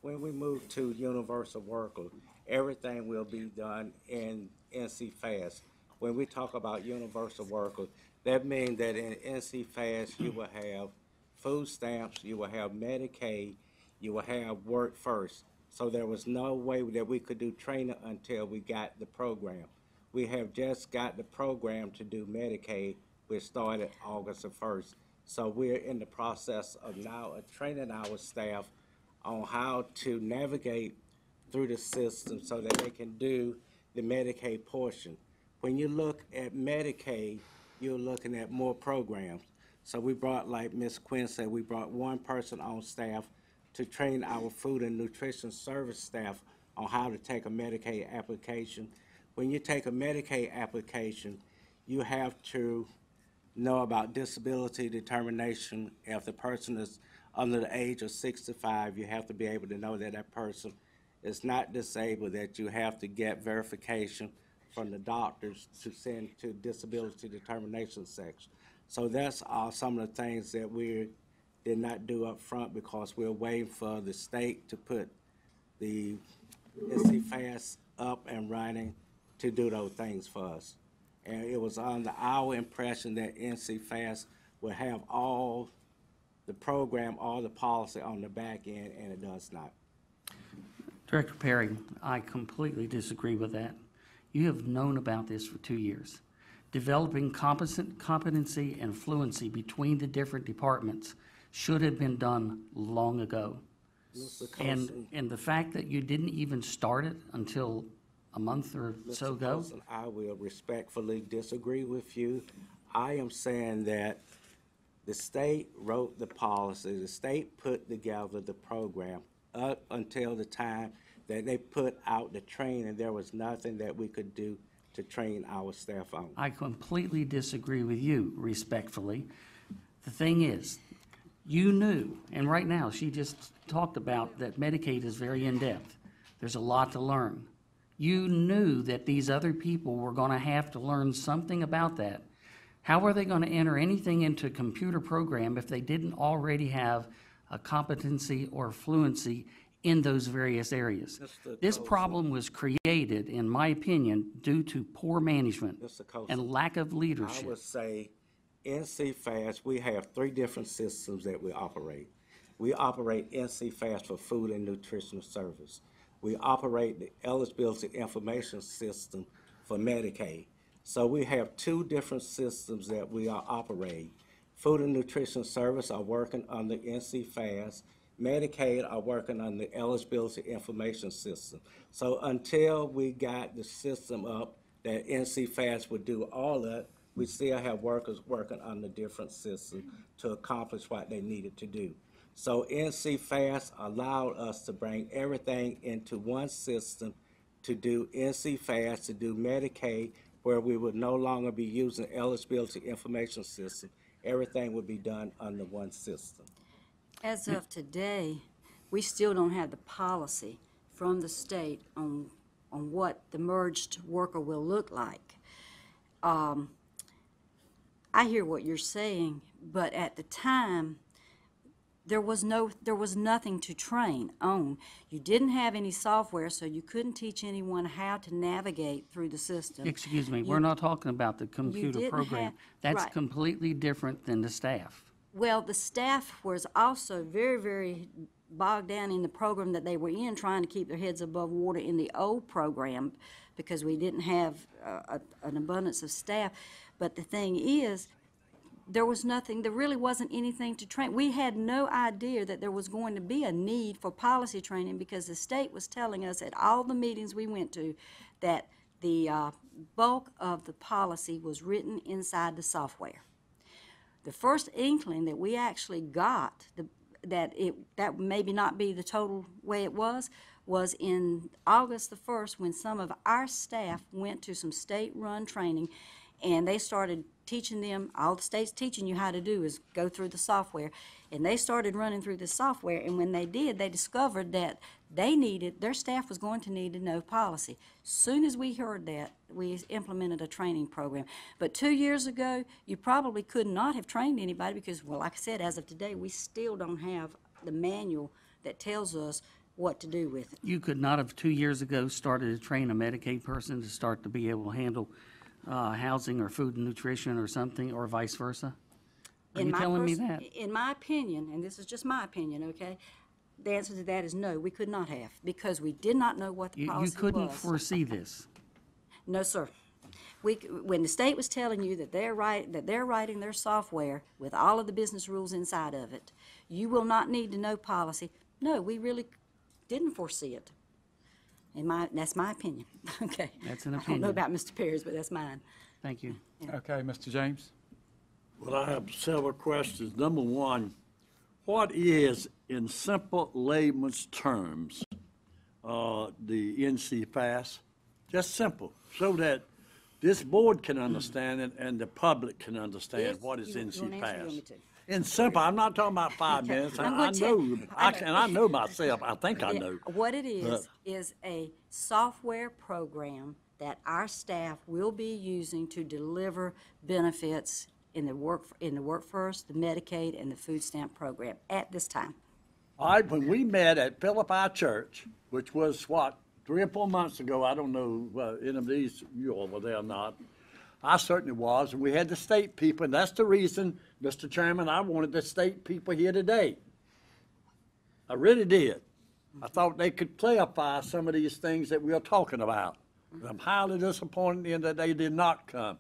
When we move to universal worker, everything will be done in NC Fast. When we talk about universal worker, that means that in NC Fast you will have food stamps, you will have Medicaid, you will have Work First. So there was no way that we could do training until we got the program. We have just got the program to do Medicaid, which started August the 1st. So we're in the process of now training our staff on how to navigate through the system so that they can do the Medicaid portion. When you look at Medicaid, you're looking at more programs. So we brought, like Ms. Quinn said, we brought one person on staff to train our food and nutrition service staff on how to take a Medicaid application. When you take a Medicaid application, you have to know about disability determination. If the person is under the age of 65, you have to be able to know that that person is not disabled, that you have to get verification from the doctors to send to disability determination section. So that's some of the things that we did not do up front because we're waiting for the state to put the NC Fast up and running to do those things for us. And it was under our impression that NC Fast would have all the program, all the policy on the back end, and it does not. Director Perry, I completely disagree with that. You have known about this for 2 years. Developing competency and fluency between the different departments should have been done long ago. And the fact that you didn't even start it until a month or so Mr. ago? Wilson, I will respectfully disagree with you. I am saying that the state wrote the policy, the state put together the program up until the time that they put out the training. There was nothing that we could do to train our staff on. I completely disagree with you, respectfully. The thing is, you knew, and right now, she just talked about that Medicaid is very in-depth. There's a lot to learn. You knew that these other people were going to have to learn something about that. How are they going to enter anything into a computer program if they didn't already have a competency or fluency in those various areas? This problem was created, in my opinion, due to poor management and lack of I leadership. would say NC Fast, we have 3 different systems that we operate. We operate NC Fast for food and nutritional service. We operate the eligibility information system for Medicaid. So we have 2 different systems that we are operating. Food and nutrition service are working on the NC Fast. Medicaid are working on the eligibility information system. So until we got the system up that NC Fast would do all that, we still have workers working on the different systems to accomplish what they needed to do. So NC Fast allowed us to bring everything into one system to do NC Fast, to do Medicaid, where we would no longer be using eligibility information system. Everything would be done under one system. As of today, we still don't have the policy from the state on what the merged worker will look like. I hear what you're saying, but at the time, there was nothing to train on. You didn't have any software, so you couldn't teach anyone how to navigate through the system. Excuse me, we're not talking about the computer didn't program. have- That's right. completely different than the staff. Well, the staff was also very, very bogged down in the program that they were in, trying to keep their heads above water in the old program because we didn't have an abundance of staff. But the thing is, there really wasn't anything to train. We had no idea that there was going to be a need for policy training because the state was telling us at all the meetings we went to that the bulk of the policy was written inside the software. The first inkling that we actually got that maybe not be the total way it was in August the 1st when some of our staff went to some state-run training and they started teaching them, all the state's teaching you how to do is go through the software. And they started running through the software, and when they did, they discovered that their staff was going to need to know policy. Soon as we heard that, we implemented a training program. But 2 years ago, you probably could not have trained anybody because, well, like I said, as of today, we still don't have the manual that tells us what to do with it. You could not have 2 years ago started to train a Medicaid person to start to be able to handle housing or food and nutrition or something, or vice versa? Are you telling me that? In my opinion, and this is just my opinion, okay, the answer to that is no, we could not have, because we did not know what the policy was. You couldn't foresee this? No, sir. When the state was telling you that they're writing their software with all of the business rules inside of it, you will not need to know policy. No, we really didn't foresee it. That's my opinion. Okay. That's an I don't opinion. know about Mr. Perry's, but that's mine. Thank you. Okay, Mr. James? Well, I have several questions. Number one, what is, in simple layman's terms, the NC Fast? Just simple, so that this board can understand it and the public can understand what is NC Fast. In simple, I'm not talking about 5 minutes. I know myself. I think I know. What it is a software program that our staff will be using to deliver benefits in the Workforce, the Medicaid, and the food stamp program at this time. When we met at Philippi Church, which was, 3 or 4 months ago, I don't know, any of these, you all were there or not. I certainly was, and we had the state people, and that's the reason, Mr. Chairman, I wanted the state people here today. I really did. I thought they could clarify some of these things that we are talking about. I'm highly disappointed in that they did not come.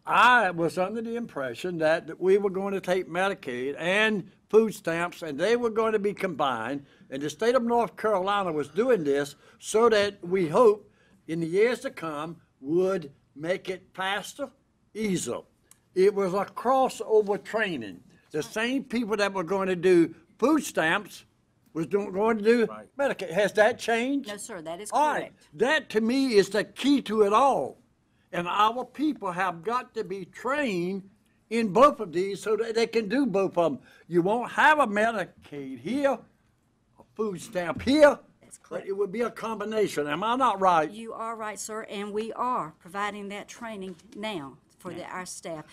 I was under the impression that we were going to take Medicaid and food stamps, and they were going to be combined, and the state of North Carolina was doing this so that we hope in the years to come would make it faster, easier. It was a crossover training. The same people that were going to do food stamps was going to do Medicaid. Has that changed? No, sir, that is All correct. right, that to me is the key to it all. And our people have got to be trained in both of these so that they can do both of them. You won't have a Medicaid here, a food stamp here, but it would be a combination. Am I not right? You are right, sir, and we are providing that training now for our staff.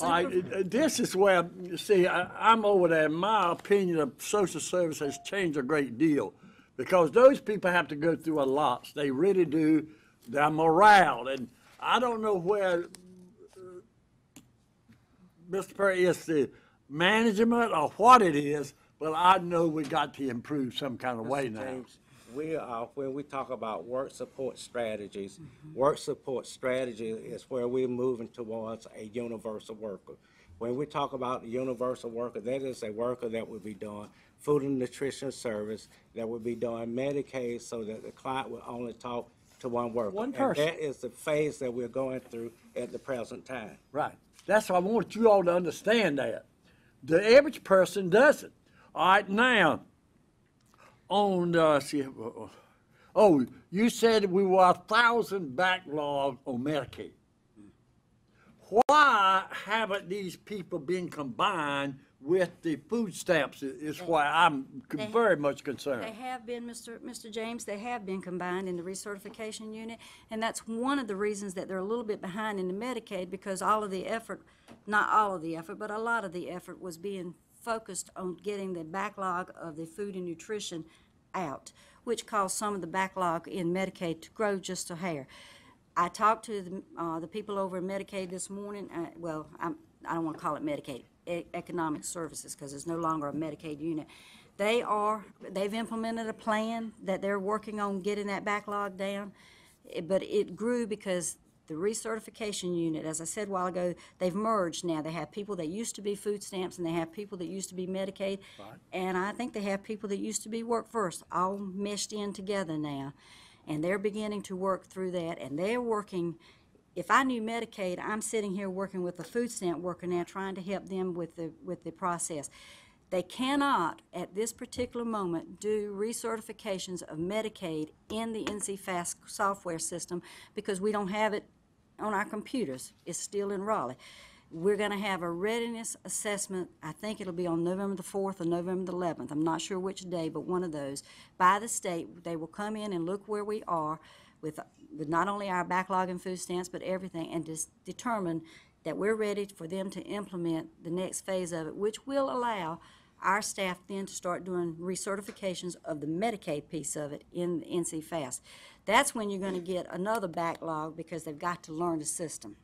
All right, this is where, see, I'm over there. In my opinion, of social service has changed a great deal because those people have to go through a lot. They really do. Their morale, and I don't know where Mr. Perry is the management or what it is, but I know we got to improve some kind of way now. James, we are, when we talk about work support strategies, work support strategy is where we're moving towards a universal worker. When we talk about the universal worker, that is a worker that will be doing food and nutrition service, that will be doing Medicaid so that the client will only talk to one worker. One person. And that is the phase that we're going through at the present time. Right. That's why I want you all to understand that. The average person doesn't. All right, now, on, you said we were 1,000 backlog on Medicaid. Why haven't these people been combined with the food stamps is why I'm very much concerned. They have been, Mr. James, they have been combined in the recertification unit, and that's one of the reasons that they're a little bit behind in the Medicaid, because all of the effort, not all of the effort, but a lot of the effort was being focused on getting the backlog of the food and nutrition out, which caused some of the backlog in Medicaid to grow just a hair. I talked to the people over in Medicaid this morning. I don't want to call it Medicaid, Economic Services, because it's no longer a Medicaid unit. They've implemented a plan that they're working on getting that backlog down, but it grew because the recertification unit, as I said a while ago, they've merged now. They have people that used to be food stamps and they have people that used to be Medicaid, and I think they have people that used to be Work First, all meshed in together now, and they're beginning to work through that, and they're working. If I knew Medicaid, I'm sitting here working with a food stamp worker now, trying to help them with the process. They cannot, at this particular moment, do recertifications of Medicaid in the NC-FAST software system because we don't have it on our computers. It's still in Raleigh. We're going to have a readiness assessment. I think it'll be on November the 4th or November the 11th. I'm not sure which day, but one of those. By the state, they will come in and look where we are with not only our backlog in food stamps, but everything, and just determine that we're ready for them to implement the next phase of it, which will allow our staff then to start doing recertifications of the Medicaid piece of it in NC-FAST. That's when you're going to get another backlog because they've got to learn the system.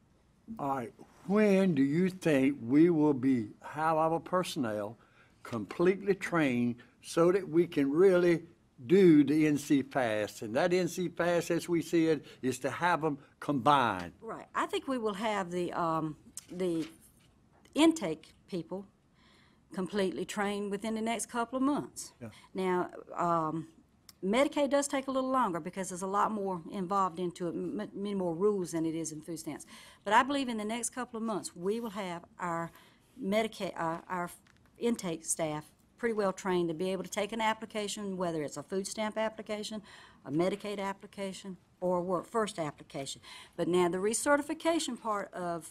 All right, when do you think we will have our personnel completely trained so that we can really do the NC-FAST? And that NC-FAST, as we see it, is to have them combined. Right. I think we will have the intake people completely trained within the next couple of months. Yeah. Now, Medicaid does take a little longer because there's a lot more involved into it, many more rules than it is in food stamps. But I believe in the next couple of months we will have our Medicaid, our intake staff pretty well trained to be able to take an application, whether it's a food stamp application, a Medicaid application, or a Work First application. But now the recertification part of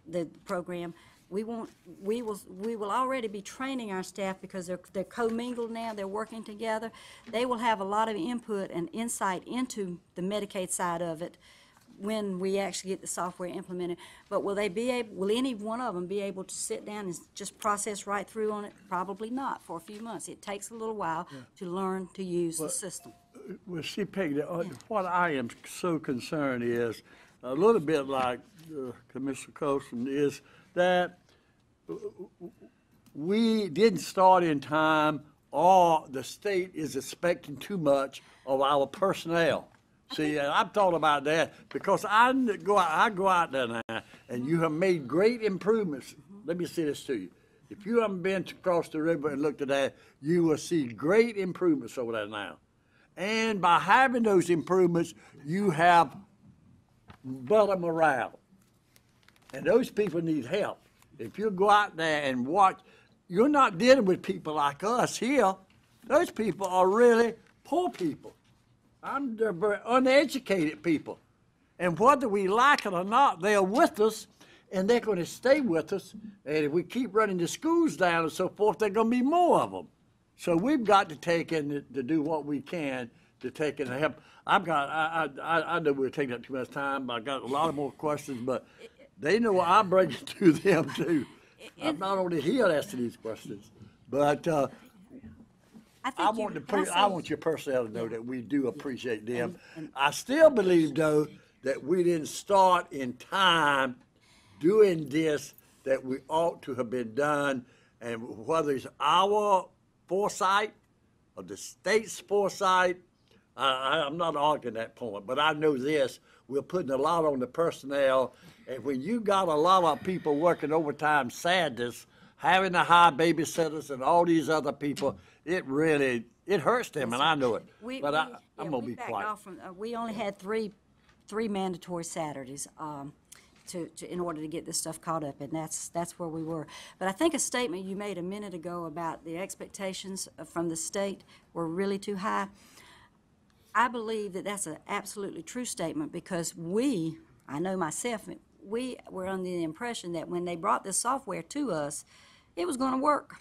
the program, we will already be training our staff because they're commingled now. They're working together. They will have a lot of input and insight into the Medicaid side of it when we actually get the software implemented. But will any one of them be able to sit down and just process right through on it? Probably not for a few months. It takes a little while to learn to use the system. Well, see, Peggy, what I am so concerned is a little bit like Commissioner Colson is that we didn't start in time, or the state is expecting too much of our personnel. See, I've thought about that because I go out there now, and you have made great improvements. Let me say this to you. If you haven't been across the river and looked at that, you will see great improvements over there now. And by having those improvements, you have better morale. And those people need help. If you go out there and watch, you're not dealing with people like us here. Those people are really poor people. They're very uneducated people. And whether we like it or not, they're with us, and they're going to stay with us. And if we keep running the schools down and so forth, there are going to be more of them. So we've got to take in to do what we can to take in and help. I know we're taking up too much time, but I got a lot of more questions, but they know I bring it to them too. I'm not only here asking these questions, but I want your personnel to know that we do appreciate them. I still believe, though, that we didn't start in time doing this that we ought to have been done, and whether it's our foresight or the state's foresight, I'm not arguing that point, but I know this, we're putting a lot on the personnel, and when you got a lot of people working overtime sadness, having to hire babysitters and all these other people, it hurts them, and I know it. I'm going to be quiet. We only had three mandatory Saturdays in order to get this stuff caught up, and that's where we were. But I think a statement you made a minute ago about the expectations from the state were really too high. I believe that that's an absolutely true statement because I know myself, we were under the impression that when they brought this software to us, it was going to work.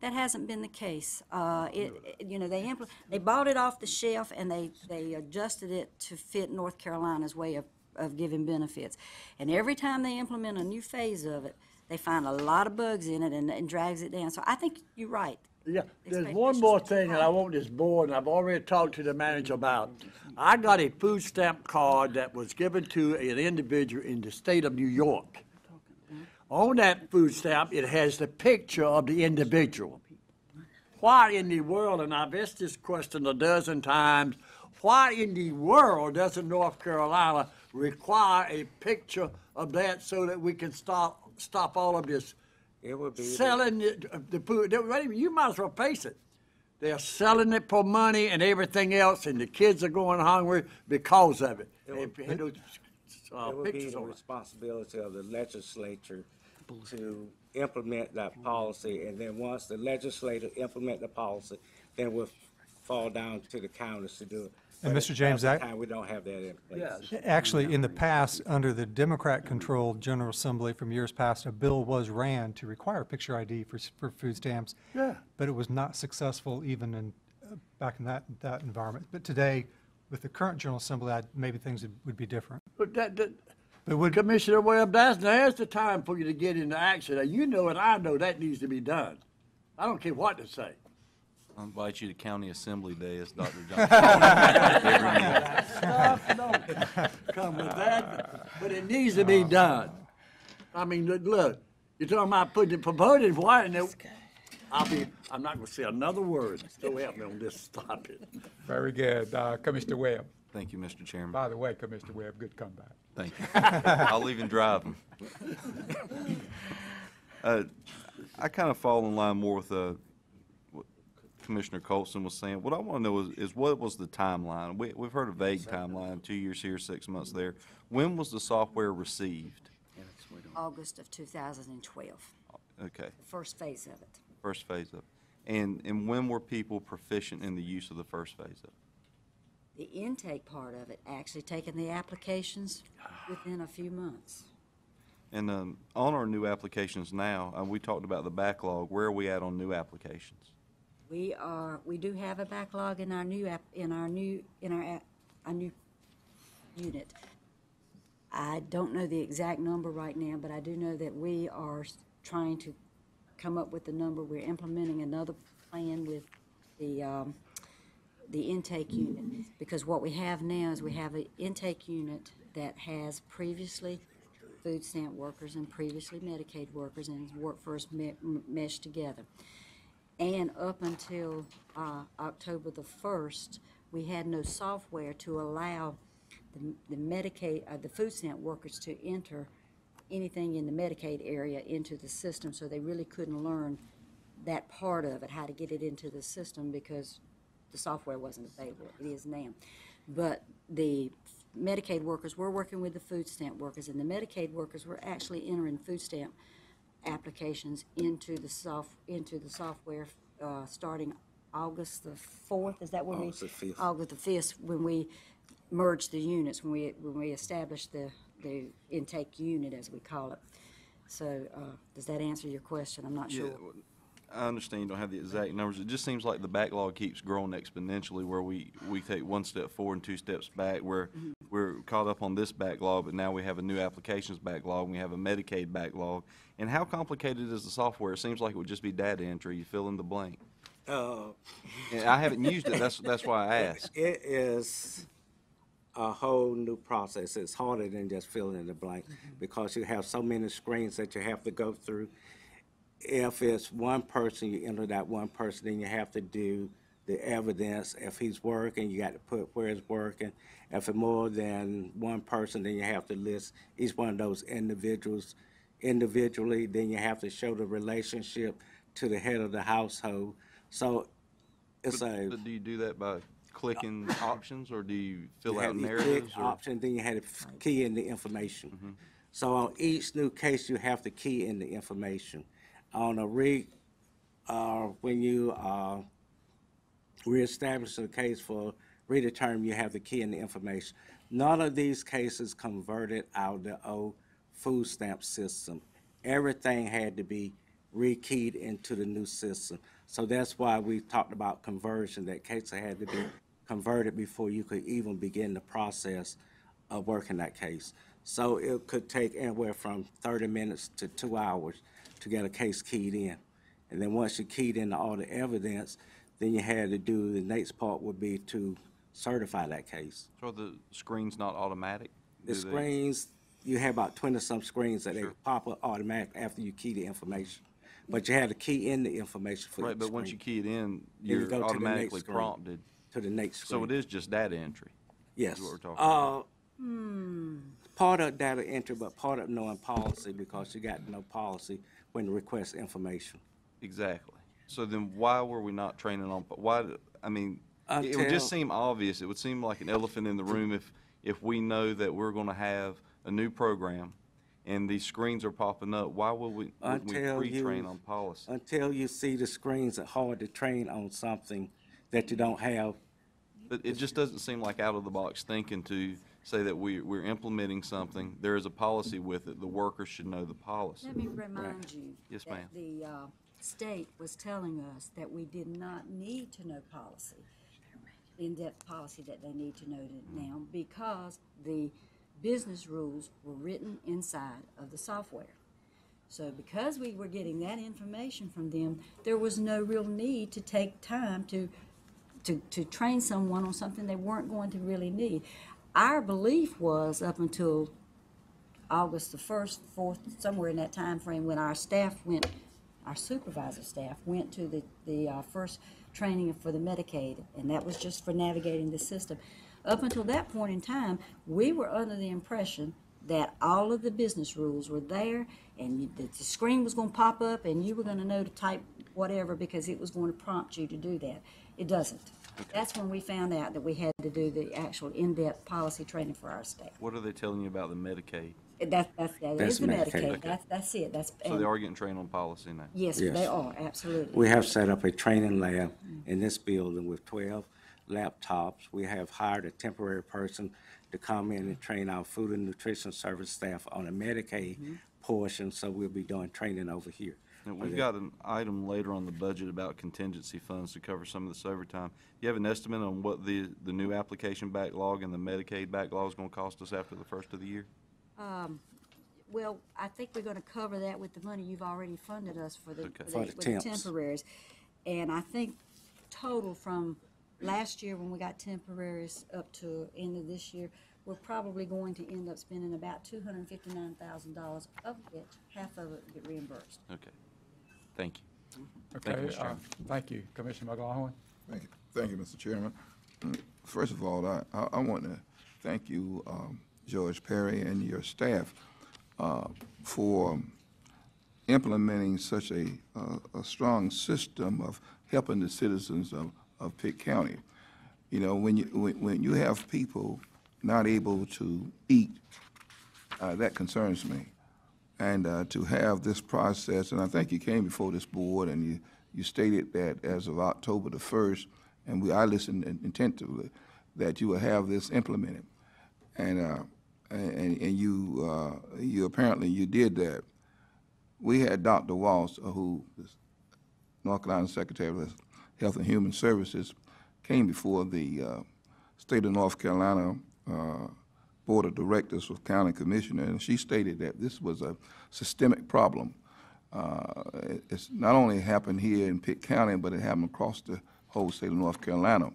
That hasn't been the case. They bought it off the shelf and they adjusted it to fit North Carolina's way of giving benefits. And every time they implement a new phase of it, they find a lot of bugs in it and drags it down. So I think you're right. Yeah, there's one more thing that I want this board, and I've already talked to the manager about. I got a food stamp card that was given to an individual in the state of New York. On that food stamp, it has the picture of the individual. Why in the world, and I've asked this question a dozen times, why in the world doesn't North Carolina require a picture of that so that we can stop all of this selling the food? You might as well face it. They're selling it for money and everything else, and the kids are going hungry because of it. It would be the responsibility of the legislature to implement that policy, and then once the legislature implement the policy, then we'll fall down to the counties to do it. And Mr. James, we don't have that in place. Actually, in the past, under the Democrat-controlled General Assembly from years past, a bill was ran to require picture ID for food stamps. Yeah. But it was not successful even back in that environment. But today, with the current General Assembly, maybe things would be different. But Commissioner Webb, there's the time for you to get into action. Now, you know and I know that needs to be done. I don't care what to say. I'll invite you to County Assembly Day as Dr. Don't come with that, but it needs to be done. I mean, look, you're talking about putting it promoted. Why? I'm not going to say another word. So help me on this. Stop it. Very good. Commissioner Webb. Thank you, Mr. Chairman. By the way, Commissioner Webb, good comeback. Thank you. I'll even drive them. I kind of fall in line more with what Commissioner Colson was saying. What I want to know is what was the timeline? We've heard a vague timeline, 2 years here, 6 months there. When was the software received? August of 2012. Okay. The first phase of it. First phase of it. And when were people proficient in the use of the first phase of it? The intake part of it, actually taking the applications within a few months. And on our new applications now, we talked about the backlog. Where are we at on new applications? We do have a backlog in our new unit. I don't know the exact number right now, but I do know that we are trying to come up with the number. We're implementing another plan with the intake unit, because what we have now is we have an intake unit that has previously food stamp workers and previously Medicaid workers and workforce meshed together. And up until October the 1st, we had no software to allow the Medicaid, the food stamp workers to enter anything in the Medicaid area into the system, so they really couldn't learn that part of it, how to get it into the system, because the software wasn't available. It is now. But the Medicaid workers were working with the food stamp workers, and the Medicaid workers were actually entering food stamp applications into the software starting August the 4th. Is that when August the 5th. August the 5th, when we merged the units, when we established the intake unit, as we call it. So does that answer your question? I'm not sure. I understand you don't have the exact numbers. It just seems like the backlog keeps growing exponentially, where we take one step forward and two steps back, where we're caught up on this backlog, but now we have a new applications backlog, and we have a Medicaid backlog. And how complicated is the software? It seems like it would just be data entry. You fill in the blank. And I haven't used it. That's why I asked. It is a whole new process. It's harder than just filling in the blank because you have so many screens that you have to go through. If it's one person, you enter that one person, then you have to do the evidence. If he's working, you got to put where he's working. If it's more than one person, then you have to list each one of those individuals individually. Then you have to show the relationship to the head of the household. So it's But do you do that by clicking options, or do you fill out have the narratives? click option, then you had to key in the information. So on each new case, you have to key in the information. On a when you reestablish a case for redetermine, you have to key in the information. None of these cases converted out of the old food stamp system. Everything had to be rekeyed into the new system. So that's why we talked about conversion, that cases had to be converted before you could even begin the process of working that case. So it could take anywhere from 30 minutes to 2 hours to get a case keyed in. And then once you keyed in all the evidence, then you had to do, the next part would be to certify that case. So are the screens not automatic? The screens, you have about 20-some screens that they pop up automatically after you key the information. But you had to key in the information for Right, but once you key it in, you you're go to the next automatically screen. prompted. To the next screen. So it is just data entry? Yes. Is what we're talking about. Part of data entry, but part of knowing policy, because you got to know policy when to request information. Exactly. So then why were we not training on, why, I mean, it would Until- just seem obvious. It would seem like an elephant in the room if we know that we're going to have a new program and these screens are popping up. Why would we pre-train on policy? Until you see the screens, it's hard to train on something that you don't have. But it just doesn't seem like out-of-the-box thinking to say that we're implementing something. There is a policy with it. The workers should know the policy. Let me remind you Yes, that ma'am. the state was telling us that we did not need to know policy, in-depth policy that they need to know now, because the business rules were written inside of the software. So because we were getting that information from them, there was no real need to take time to train someone on something they weren't going to really need. Our belief was up until August the 1st, 4th, somewhere in that time frame, when our staff went, our supervisor staff went to the first training for the Medicaid, and that was just for navigating the system. Up until that point in time, we were under the impression that all of the business rules were there, and the screen was going to pop up, and you were going to know to type whatever because it was going to prompt you to do that. It doesn't. Okay. That's when we found out that we had to do the actual in-depth policy training for our staff. What are they telling you about the Medicaid? That is the Medicaid. Okay. That's it. So they are getting trained on policy now? Yes, they are, absolutely. We have set up a training lab in this building with 12 laptops. We have hired a temporary person to come in and train our food and nutrition service staff on the Medicaid portion, so we'll be doing training over here. Now, we've got an item later on the budget about contingency funds to cover some of this overtime. Do you have an estimate on what the new application backlog and the Medicaid backlog is going to cost us after the first of the year? Well, I think we're going to cover that with the money you've already funded us for the, For the temps. temporaries. And I think total from last year when we got temporaries up to end of this year, we're probably going to end up spending about $259,000, of which half of it will get reimbursed. Okay. Thank you. Okay, Thank you, Mr. Chairman. thank you. Commissioner McLaughlin? Thank you, Mr. Chairman. First of all, I want to thank you, George Perry, and your staff for implementing such a strong system of helping the citizens of of Pitt County. You know, when you have people not able to eat, that concerns me. And to have this process, and I think you came before this board and you stated that as of October the 1st, and I listened attentively, that you will have this implemented. And you apparently you did that. We had Dr. Walsh, who is North Carolina Secretary of Health and Human Services, came before the state of North Carolina Board of Directors of County Commissioners, and she stated that this was a systemic problem. It's not only happened here in Pitt County, but it happened across the whole state of North Carolina.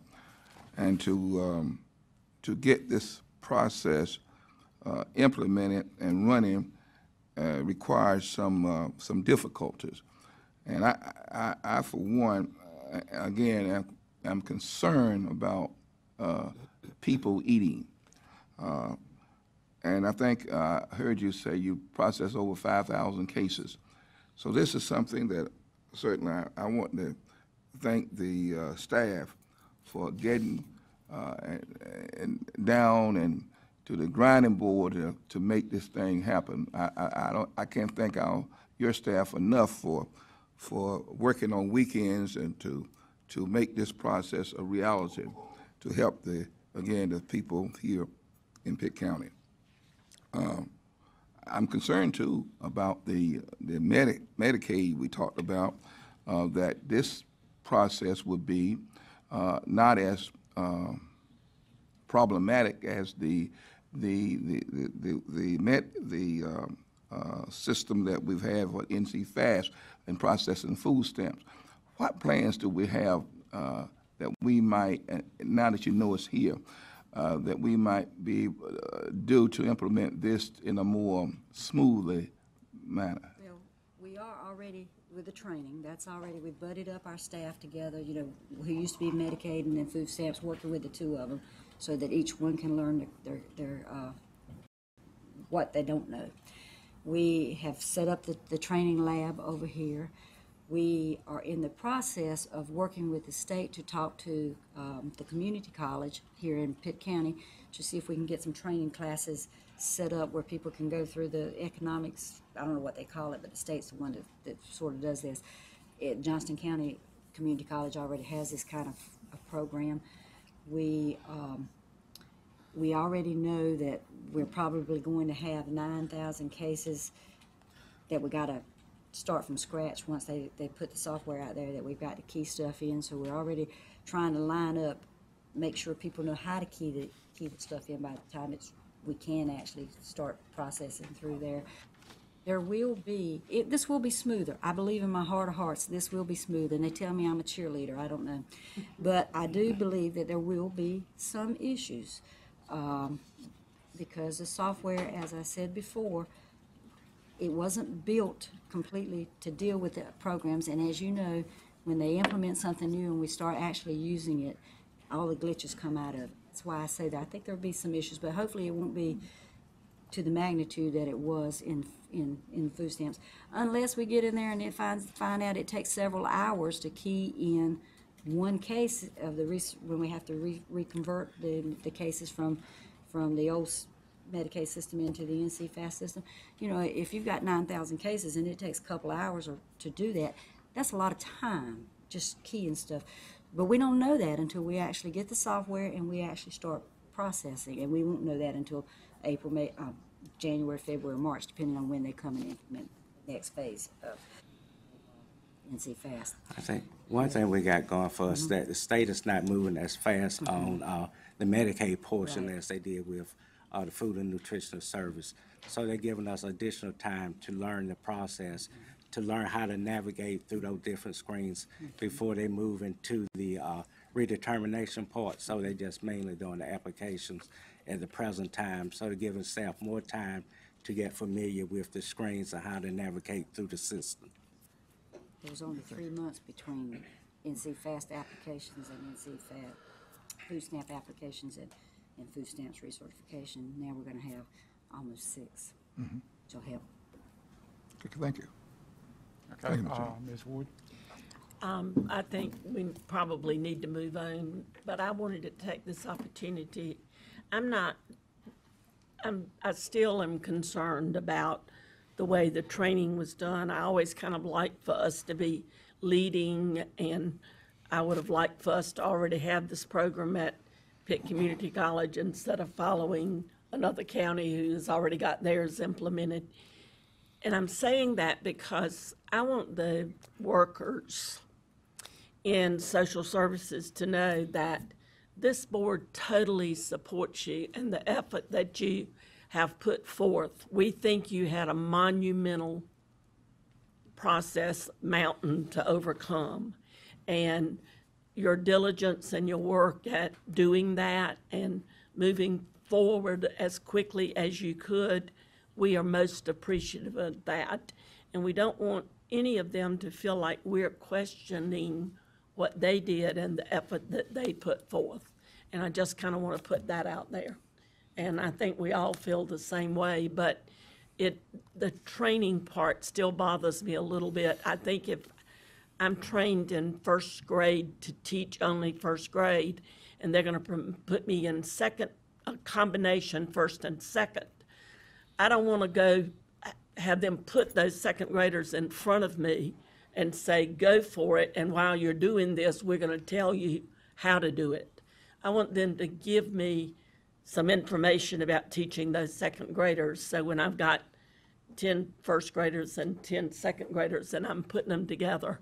And to get this process implemented and running requires some difficulties. And I for one, again, I'm concerned about people eating. And I think I heard you say you processed over 5,000 cases. So this is something that certainly I want to thank the staff for getting down and to the grinding board to make this thing happen. I can't thank your staff enough for working on weekends and to make this process a reality to help the people here in Pitt County. I'm concerned too about the Medicaid we talked about, that this process would be not as problematic as the system that we've had for NC Fast and processing food stamps. What plans do we have that we might, now that you know it's here, that we might be do to implement this in a more smoothly manner? Well, we are already with the training. That's already, we've buddied up our staff together, you know, who used to be Medicaid and then food stamps, working with the two of them so that each one can learn their what they don't know. We have set up the training lab over here. We are in the process of working with the state to talk to the community college here in Pitt County to see if we can get some training classes set up where people can go through the economics, I don't know what they call it, but the state's the one that sort of does this. Johnston County Community College already has this kind of program. We already know that we're probably going to have 9,000 cases that we got to start from scratch once they put the software out there that we've got to key stuff in. So we're already trying to line up, make sure people know how to key the stuff in by the time we can actually start processing through there. There will be, this will be smoother. I believe in my heart of hearts this will be smooth, and they tell me I'm a cheerleader, I don't know. But I do believe that there will be some issues because the software, as I said before, it wasn't built completely to deal with the programs, and as you know, when they implement something new and we start actually using it, all the glitches come out of it. That's why I say that I think there'll be some issues, but hopefully it won't be to the magnitude that it was in food stamps, unless we get in there and find out it takes several hours to key in one case of when we have to reconvert the cases from the old Medicaid system into the NC Fast system. You know, if you've got 9,000 cases and it takes a couple of hours to do that, that's a lot of time just keying stuff. But we don't know that until we actually get the software and we actually start processing, and we won't know that until April, May, January, February, March, depending on when they come and implement the next phase of NC Fast. I think one thing we got going for us that the state is not moving as fast on the Medicaid portion as they did with the Food and Nutritional Service. So they're giving us additional time to learn the process, to learn how to navigate through those different screens before they move into the redetermination part. So they're just mainly doing the applications at the present time. So they're giving staff more time to get familiar with the screens and how to navigate through the system. There's only 3 months between NC Fast applications and NC food stamp applications and food stamps recertification. Now we're going to have almost 6. So help. Okay, thank you. Okay, Ms. Wood. I think we probably need to move on, but I wanted to take this opportunity. I still am concerned about the way the training was done. I always kind of like for us to be leading, and I would have liked for us to already have this program at Pitt Community College instead of following another county who's already got theirs implemented. And I'm saying that because I want the workers in social services to know that this board totally supports you and the effort that you have put forth. We think you had a monumental process mountain to overcome, and your diligence and your work at doing that and moving forward as quickly as you could, we are most appreciative of that. And we don't want any of them to feel like we're questioning what they did and the effort that they put forth. And I just kind of want to put that out there. And I think we all feel the same way, but the training part still bothers me a little bit. I think if I'm trained in first grade to teach only first grade, and they're going to put me in a combination first and second, I don't want to go have them put those second graders in front of me and say, go for it, and while you're doing this, we're going to tell you how to do it. I want them to give me some information about teaching those second graders, so when I've got 10 first graders and 10 second graders and I'm putting them together,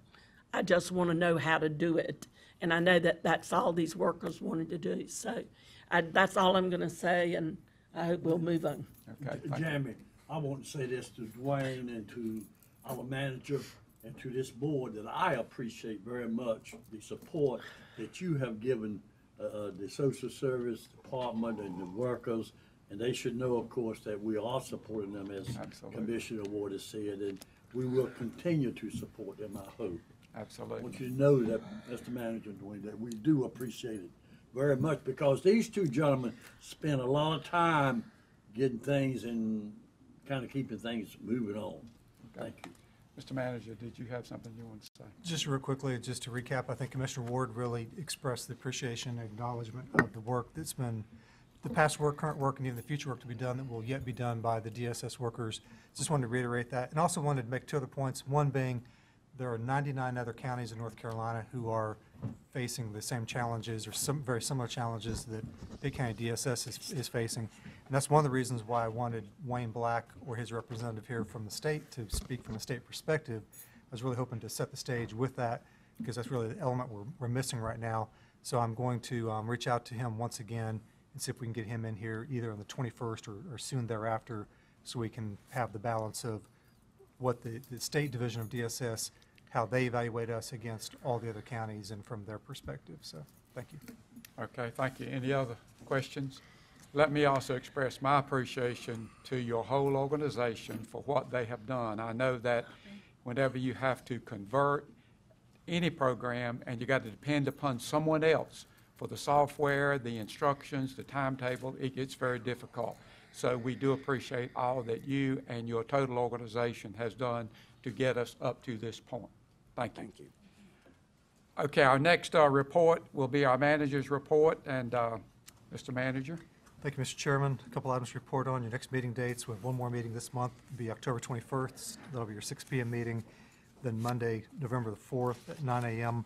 I just want to know how to do it. And I know that that's all these workers wanted to do. So that's all I'm going to say, and I hope we'll move on. Okay. Jamie, I want to say this to Dwayne and to our manager and to this board, that I appreciate very much the support that you have given the social service department and the workers, and they should know, of course, that we are supporting them, as Absolutely. Commissioner Ward has said, and we will continue to support them, I hope. Absolutely. I want you to know that, Mr. Manager, Dwayne, that we do appreciate it very much, because these two gentlemen spend a lot of time getting things and kind of keeping things moving on. Okay. Thank you. Mr. Manager, did you have something you want to say? Just real quickly, just to recap, I think Commissioner Ward really expressed the appreciation and acknowledgement of the work that's been, the past work, current work, and even the future work to be done that will yet be done by the DSS workers. Just wanted to reiterate that, and also wanted to make two other points. One being, there are 99 other counties in North Carolina who are facing the same challenges or some very similar challenges that Pitt County DSS is facing. And that's one of the reasons why I wanted Wayne Black or his representative here from the state to speak from the state perspective. I was really hoping to set the stage with that, because that's really the element we're missing right now. So I'm going to reach out to him once again and see if we can get him in here either on the 21st or soon thereafter, so we can have the balance of what the state division of DSS, how they evaluate us against all the other counties and from their perspective. So thank you. Okay, thank you. Any other questions? Let me also express my appreciation to your whole organization for what they have done. I know that whenever you have to convert any program and you got to depend upon someone else for the software, the instructions, the timetable, it gets very difficult. So we do appreciate all that you and your total organization has done to get us up to this point. Thank you. Thank you. Okay, our next report will be our manager's report, and Mr. Manager. Thank you, Mr. Chairman. A couple items to report on. Your next meeting dates, we have one more meeting this month. It'll be October 21st. That'll be your 6 p.m. meeting. Then Monday, November the 4th at 9 a.m.,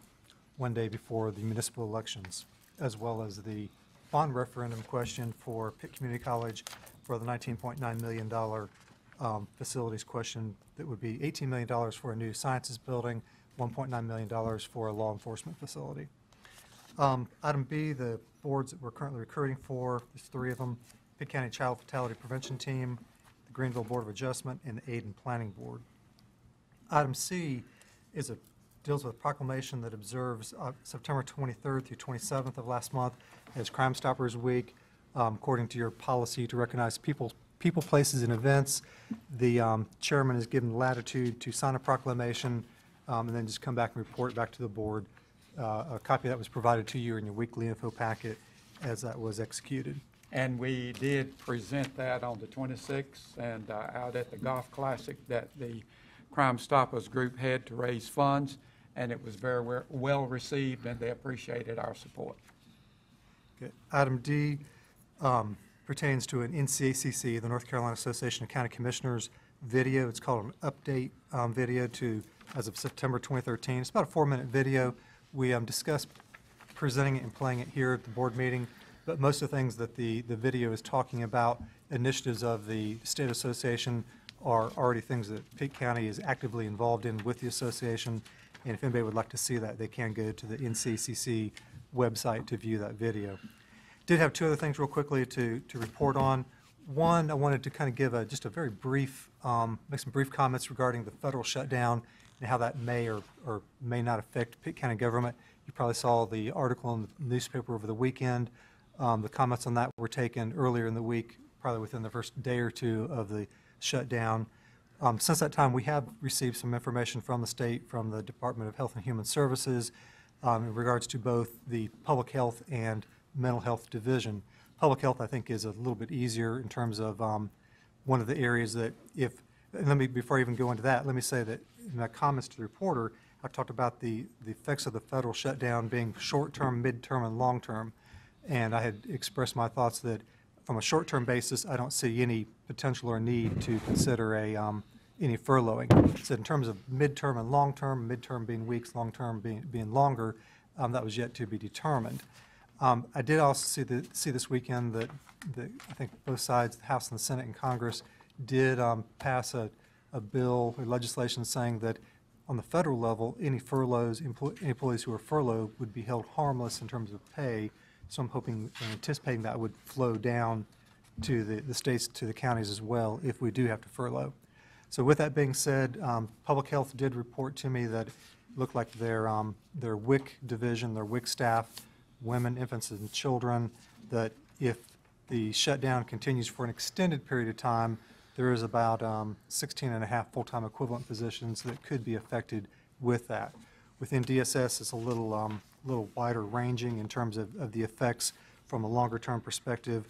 one day before the municipal elections, as well as the bond referendum question for Pitt Community College for the $19.9 million facilities question. That would be $18 million for a new sciences building, $1.9 million for a law enforcement facility. Item B, the boards that we're currently recruiting for, there's 3 of them: Pitt County Child Fatality Prevention Team, the Greenville Board of Adjustment, and the Aid and Planning Board. Item C deals with a proclamation that observes September 23rd through 27th of last month as Crime Stoppers Week. According to your policy to recognize people, places, and events, the chairman is given latitude to sign a proclamation and then just come back and report back to the board. A copy of that was provided to you in your weekly info packet as that was executed. And we did present that on the 26th and out at the Golf Classic that the Crime Stoppers group had to raise funds. and it was very well received, and they appreciated our support. Okay. Item D pertains to an NCACC, the North Carolina Association of County Commissioners video. It's called an update video to as of September 2013. It's about a 4-minute video. We discussed presenting it and playing it here at the board meeting, but most of the things that the video is talking about, initiatives of the state association, are already things that Pitt County is actively involved in with the association, and if anybody would like to see that, they can go to the NCCC website to view that video. Did have 2 other things real quickly to report on. One, I wanted to kind of give just a very brief, make some brief comments regarding the federal shutdown and how that may or may not affect Pitt County government. You probably saw the article in the newspaper over the weekend. The comments on that were taken earlier in the week, probably within the first day or 2 of the shutdown. Since that time, we have received some information from the state, from the Department of Health and Human Services, in regards to both the public health and mental health division. Public health, I think, is a little bit easier in terms of one of the areas that before I even go into that, let me say that in my comments to the reporter, I talked about the effects of the federal shutdown being short-term, mid-term, and long-term. And I had expressed my thoughts that from a short-term basis, I don't see any potential or need to consider any furloughing. So in terms of mid-term and long-term, mid-term being weeks, long-term being longer, that was yet to be determined. I did also see this weekend that I think both sides, the House and the Senate and Congress, did pass a bill or legislation saying that on the federal level, any furloughs, employees who are furloughed would be held harmless in terms of pay. So I'm hoping and anticipating that would flow down to the states, to the counties as well, if we do have to furlough. So with that being said, Public Health did report to me that it looked like their WIC division, their WIC staff, women, infants, and children, that if the shutdown continues for an extended period of time, there is about 16.5 full-time equivalent positions that could be affected with that. Within DSS, it's a little wider ranging in terms of the effects from a longer-term perspective.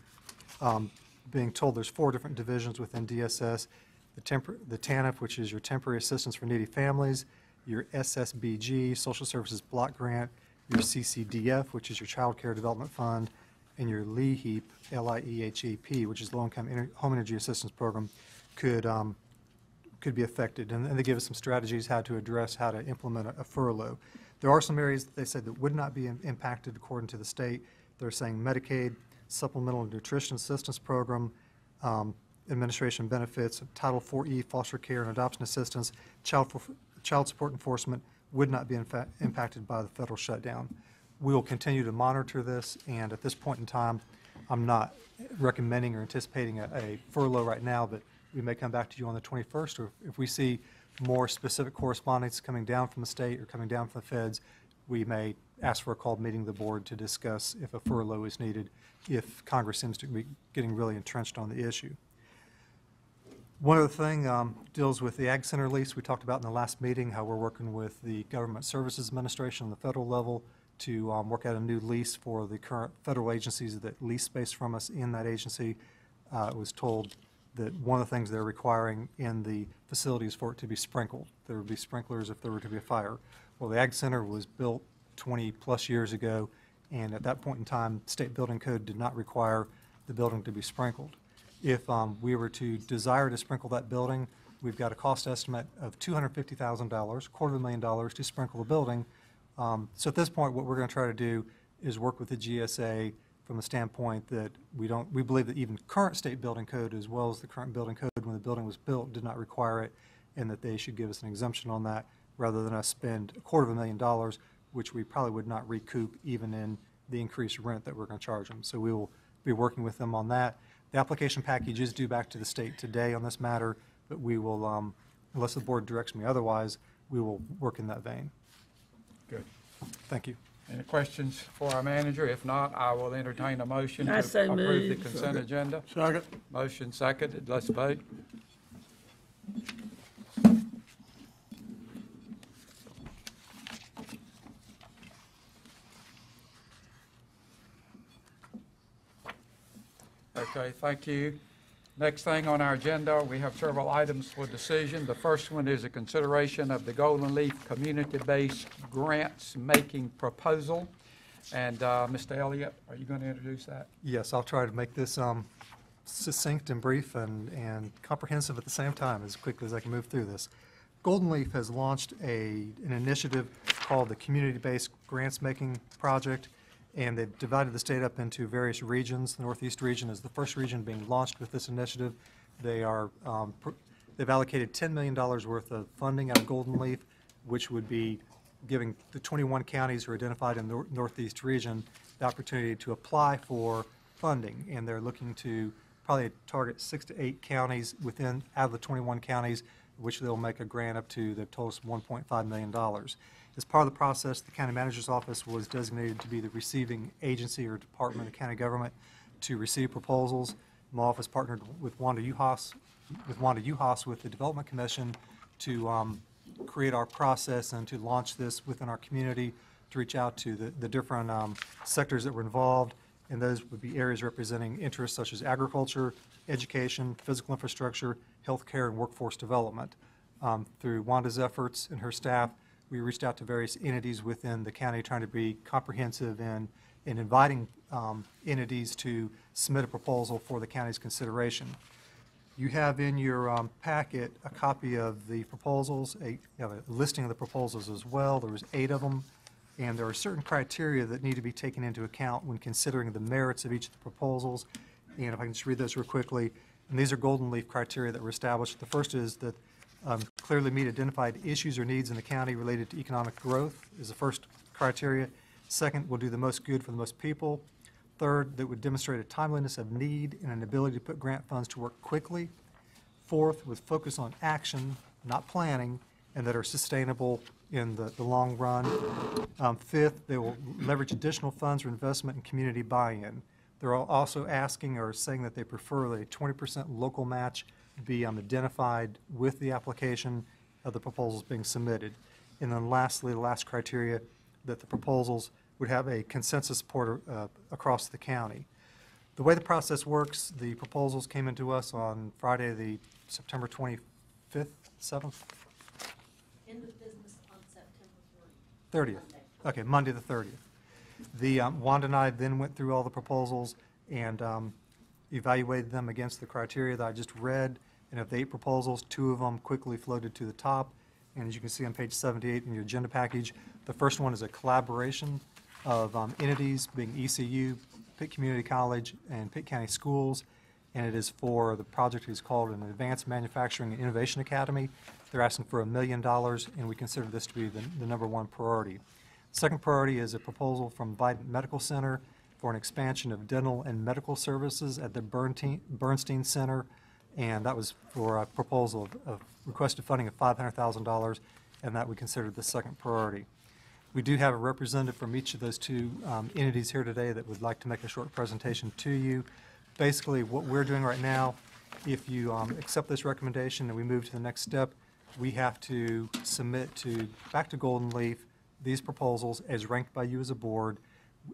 Being told there's 4 different divisions within DSS: the TANF, which is your Temporary Assistance for Needy Families, your SSBG, Social Services Block Grant, your CCDF, which is your Child Care Development Fund, and your LIHEAP, LIEHAP, which is the Low-Income Home Energy Assistance Program, could be affected. And they give us some strategies how to implement a furlough. There are some areas that they said that would not be impacted according to the state. They're saying Medicaid, Supplemental Nutrition Assistance Program, administration benefits, Title IV-E, foster care and adoption assistance, child support enforcement would not be impacted by the federal shutdown. We will continue to monitor this, and at this point in time, I'm not recommending or anticipating a furlough right now, but we may come back to you on the 21st, or if we see more specific correspondence coming down from the state or coming down from the feds, we may ask for a called meeting of the board to discuss if a furlough is needed, if Congress seems to be getting really entrenched on the issue. One other thing deals with the Ag Center lease. We talked about in the last meeting how we're working with the Government Services Administration on the federal level to work out a new lease for the current federal agencies that lease space from us in that agency. I was told that one of the things they're requiring in the facility is for it to be sprinkled. There would be sprinklers if there were to be a fire. Well, the Ag Center was built 20 plus years ago, and at that point in time, state building code did not require the building to be sprinkled. If we were to desire to sprinkle that building, we've got a cost estimate of $250,000, $250,000 to sprinkle the building. So at this point, what we're going to try to do is work with the GSA from the standpoint that we believe that even current state building code, as well as the current building code when the building was built, did not require it, and that they should give us an exemption on that rather than us spend $250,000, which we probably would not recoup even in the increased rent that we're going to charge them. So we will be working with them on that. The application package is due back to the state today on this matter, but we will, unless the board directs me otherwise, we will work in that vein. Good. Thank you. Any questions for our manager? If not, I will entertain a motion to I so approve the move. consent agenda. Second. Motion seconded. Let's vote. Okay, thank you. Next thing on our agenda, we have several items for decision. The first one is a consideration of the Golden Leaf Community-Based Grants Making Proposal. And Mr. Elliott, are you going to introduce that? Yes, I'll try to make this succinct and brief and comprehensive at the same time, as quickly as I can move through this. Golden Leaf has launched an initiative called the Community-Based Grants Making Project, and they've divided the state up into various regions. The Northeast region is the first region being launched with this initiative. They've allocated $10 million worth of funding out of Golden Leaf, which would be giving the 21 counties who are identified in the Northeast region the opportunity to apply for funding. And they're looking to probably target 6 to 8 counties out of the 21 counties, which they'll make a grant up to the total of $1.5 million. As part of the process, the county manager's office was designated to be the receiving agency or department of county government to receive proposals. My office partnered with Wanda Uhas with the Development Commission to create our process and to launch this within our community, to reach out to the different sectors that were involved, and those would be areas representing interests such as agriculture, education, physical infrastructure, healthcare, and workforce development. Through Wanda's efforts and her staff, we reached out to various entities within the county, trying to be comprehensive in inviting entities to submit a proposal for the county's consideration. You have in your packet a copy of the proposals, you have a listing of the proposals as well. There was 8 of them, and there are certain criteria that need to be taken into account when considering the merits of each of the proposals. And if I can just read those real quickly, and these are Golden Leaf criteria that were established. The first is that clearly meet identified issues or needs in the county related to economic growth is the first criteria. Second, will do the most good for the most people. Third, that would demonstrate a timeliness of need and an ability to put grant funds to work quickly. Fourth, with focus on action, not planning, and that are sustainable in the long run. Fifth, they will leverage additional funds or investment in community buy-in. They're also asking or saying that they prefer a 20% local match be identified with the application of the proposals being submitted. And then lastly, the last criteria, that the proposals would have a consensus support across the county. The way the process works, the proposals came into us on Friday, the September 25th, 7th? End of business on September 30th. Okay, Monday the 30th. Wanda and I then went through all the proposals and evaluated them against the criteria that I just read. And of the 8 proposals, 2 of them quickly floated to the top. And as you can see on page 78 in your agenda package, the first one is a collaboration of entities, being ECU, Pitt Community College, and Pitt County Schools. And it is for the project is called an Advanced Manufacturing and Innovation Academy. They're asking for $1 million, and we consider this to be the #1 priority. Second priority is a proposal from Vidant Medical Center for an expansion of dental and medical services at the Bernstein Center, and that was for a proposal of requested funding of $500,000, and that we considered the second priority. We do have a representative from each of those 2 entities here today that would like to make a short presentation to you. Basically, what we're doing right now, if you accept this recommendation and we move to the next step, we have to submit back to Golden Leaf these proposals as ranked by you as a board.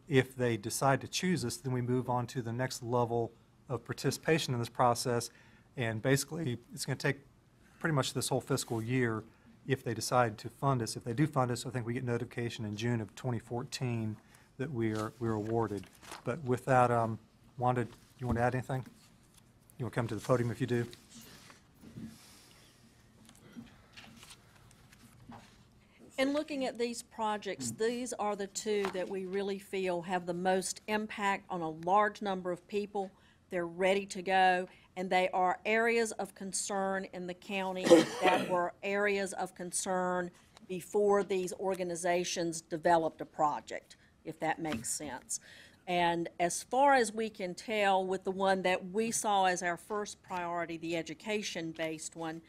If they decide to choose us, then we move on to the next level of participation in this process. And basically, it's going to take pretty much this whole fiscal year if they decide to fund us. If they do fund us, I think we get notification in June of 2014 that we're awarded. But with that, Wanda, you want to add anything? You want to come to the podium if you do? In looking at these projects, these are the 2 that we really feel have the most impact on a large number of people. They're ready to go, and they are areas of concern in the county that were areas of concern before these organizations developed a project, if that makes sense. And as far as we can tell, with the one that we saw as our first priority, the education-based one,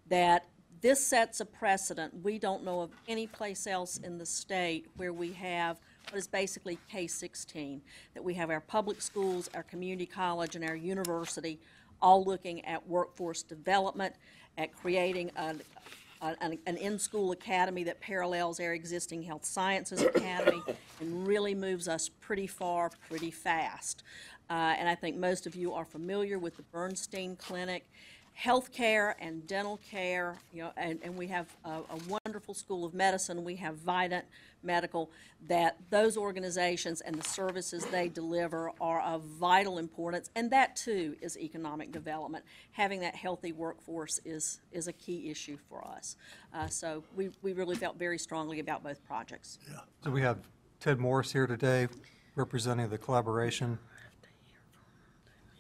that this sets a precedent. We don't know of any place else in the state where we have what is basically K-16, that we have our public schools, our community college, and our university all looking at workforce development, at creating an in-school academy that parallels our existing health sciences academy and really moves us pretty far, pretty fast. And I think most of you are familiar with the Bernstein Clinic. Healthcare and dental care, and we have a wonderful school of medicine. We have Vidant Medical, that those organizations and the services they deliver are of vital importance, and that too is economic development. Having that healthy workforce is a key issue for us. So we really felt very strongly about both projects. Yeah. So we have Ted Morris here today representing the collaboration.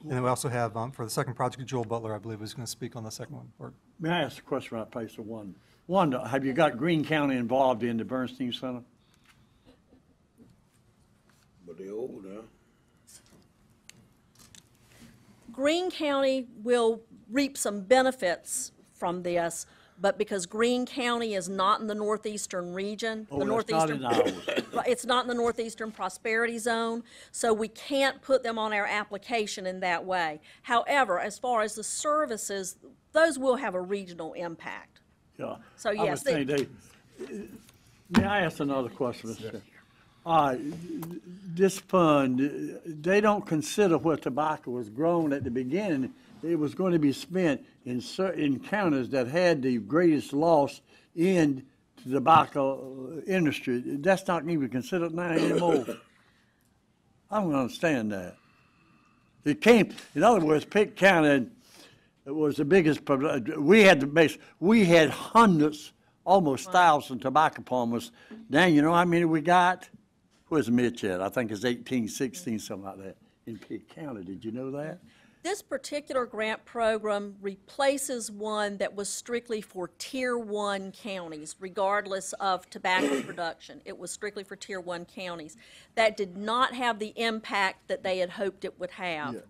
And then we also have, for the second project, Joel Butler, I believe, is going to speak on the second one. Or, May I ask a question about place of one? One, have you got Greene County involved in the Bernstein Center? But they're old now. Greene County will reap some benefits from this, but because Greene County is not in the northeastern region, Oh, the that's not in ours. It's not in the northeastern prosperity zone, so we can't put them on our application in that way. However, as far as the services, those will have a regional impact. Yeah. So, I yes, was saying may I ask another question, Mr. Chairman? This fund, they don't consider where tobacco was grown at the beginning. It was going to be spent in certain counties that had the greatest loss in the tobacco industry. That's not even considered now anymore. I don't understand that. It came, in other words, Pitt County was the biggest, we had hundreds, almost 1,000 tobacco farmers. Now, you know how many we got? Where's Mitch at? I think it's 18, 16, something like that, in Pitt County. Did you know that? This particular grant program replaces one that was strictly for Tier 1 counties, regardless of tobacco production. It was strictly for Tier 1 counties. That did not have the impact that they had hoped it would have. Yeah.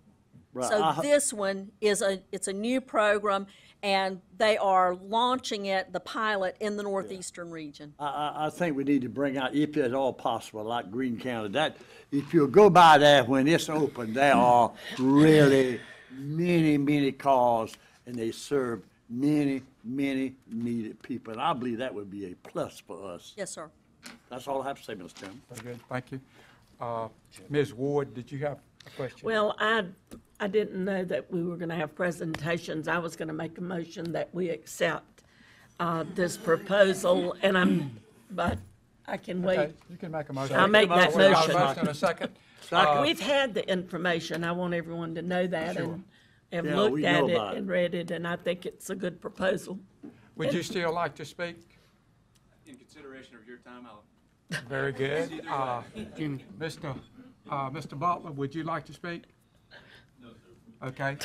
Right. So this one it's a new program, and they are launching it, the pilot, in the northeastern region. I think we need to bring out, if at all possible, like Greene County, that if you go by there when it's open, there are really many cars, and they serve many needed people. And I believe that would be a plus for us. Yes, sir. That's all I have to say, Mr. Chairman. Very good, thank you. Ms. Ward, did you have a question? Well, I didn't know that we were going to have presentations. I was going to make a motion that we accept this proposal, but I can wait. Okay, you can make a motion. I'll make that We got a motion. motion in a second. We've had the information. I want everyone to know that and have Yeah, looked we at know it about it. and read it, and I think it's a good proposal. Would you still like to speak? In consideration of your time, I'll. Very good. Jimmy. Mr. Butler, would you like to speak? No, sir. Okay,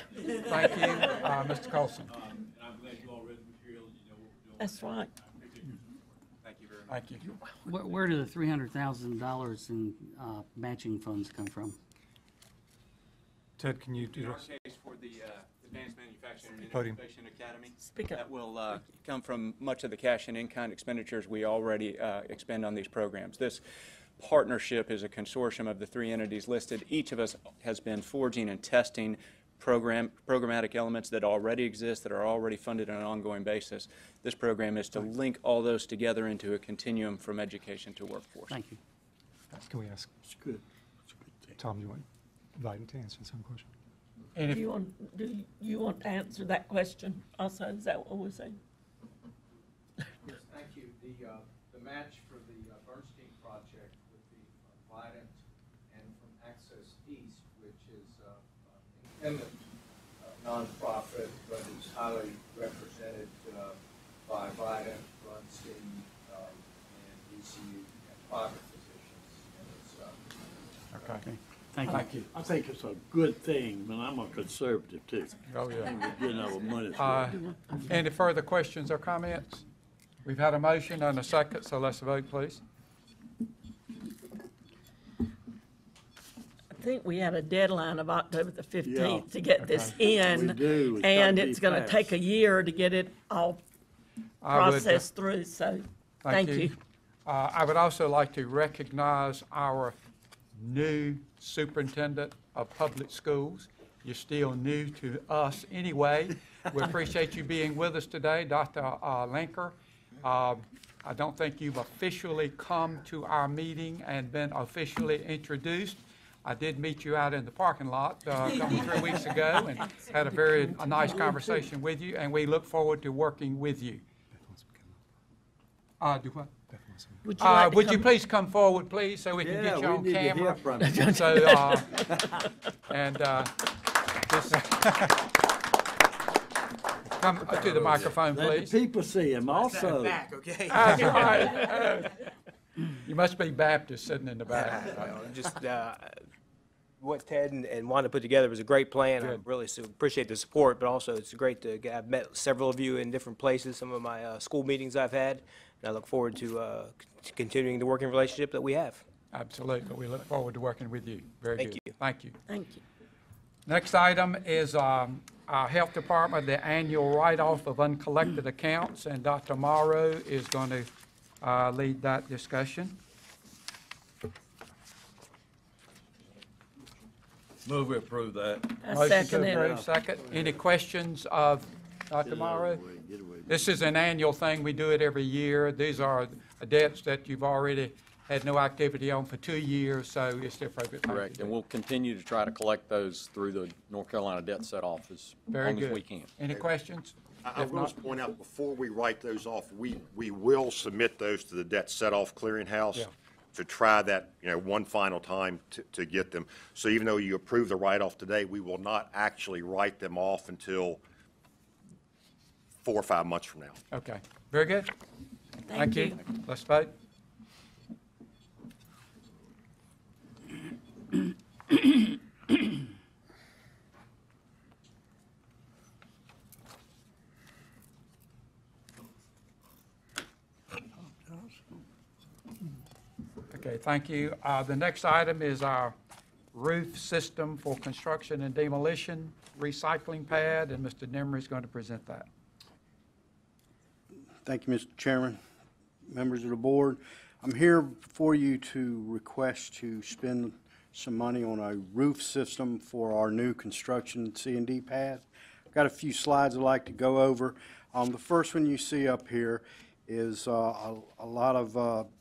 thank you. Mr. Colson. And I'm glad you all read the material, you know what we're doing. That's right. Thank you very much. Thank you. Where do the $300,000 in matching funds come from? Ted, can you do In our this? case for the Advanced Manufacturing and Podium. Innovation Academy, Speak up. that will come from much of the cash and in-kind expenditures we already expend on these programs. This partnership is a consortium of the three entities listed. Each of us has been forging and testing programmatic elements that already exist, that are already funded on an ongoing basis. This program is to link all those together into a continuum from education to workforce. Thank you. Can we ask? It's good. Tom, you want Biden to answer some question? And if, Do you want to answer that question also? Is that what we're saying? Yes, thank you. The match for the Bernstein project would be from Vidant and from Access East, which is independent nonprofit, but is highly represented by Vidant, Bernstein, and ECU and private physicians. And okay. Thank you. I think it's a good thing, and I'm a conservative too. Oh, yeah. We're getting our money's worth. Any further questions or comments? We've had a motion and a second, so let's vote, please. I think we had a deadline of October the 15th Yeah. to get this in. We do. It's And gotta be it's going to fast. take a year to get it all I would, processed through, so thank you. I would also like to recognize our new superintendent of public schools. You're still new to us anyway, We appreciate you being with us today, Dr. Linker. I don't think you've officially come to our meeting and been officially introduced. I did meet you out in the parking lot a couple, 3 weeks ago and had a nice conversation with you, and we look forward to working with you. Do what? Would you please come forward, please, so we can get you on camera? So, just come to the microphone, Let please. the people see him also. Back, okay? That's right. You must be Baptist sitting in the back. Just what Ted and Wanda put together was a great plan. I really appreciate the support, but also it's great to I've met several of you in different places, some of my school meetings I've had, and I look forward to continuing the working relationship that we have. Absolutely. We look forward to working with you. Very good. Thank you. Thank you. Thank you. Next item is our Health Department, the annual write-off of uncollected accounts, and Dr. Morrow is going to lead that discussion. Move we approve that. Motion to approve, second. Any questions of Dr. Morrow? This is an annual thing. We do it every year. These are debts that you've already had no activity on for 2 years, so it's the appropriate thing. Correct, and we'll continue to try to collect those through the North Carolina Debt Set-Off as long as we can. Any questions? I will just point out, before we write those off, we will submit those to the Debt Set-Off Clearinghouse to try that, one final time to get them. So even though you approve the write-off today, we will not actually write them off until 4 or 5 months from now. Okay, very good. Thank you. Let's vote. Okay, thank you. The next item is our roof system for construction and demolition recycling pad, and Mr. Nimmer is going to present that. Thank you, Mr. Chairman, members of the board. I'm here for you to request to spend some money on a roof system for our new construction C&D pad. I've got a few slides I'd like to go over. The first one you see up here is a lot of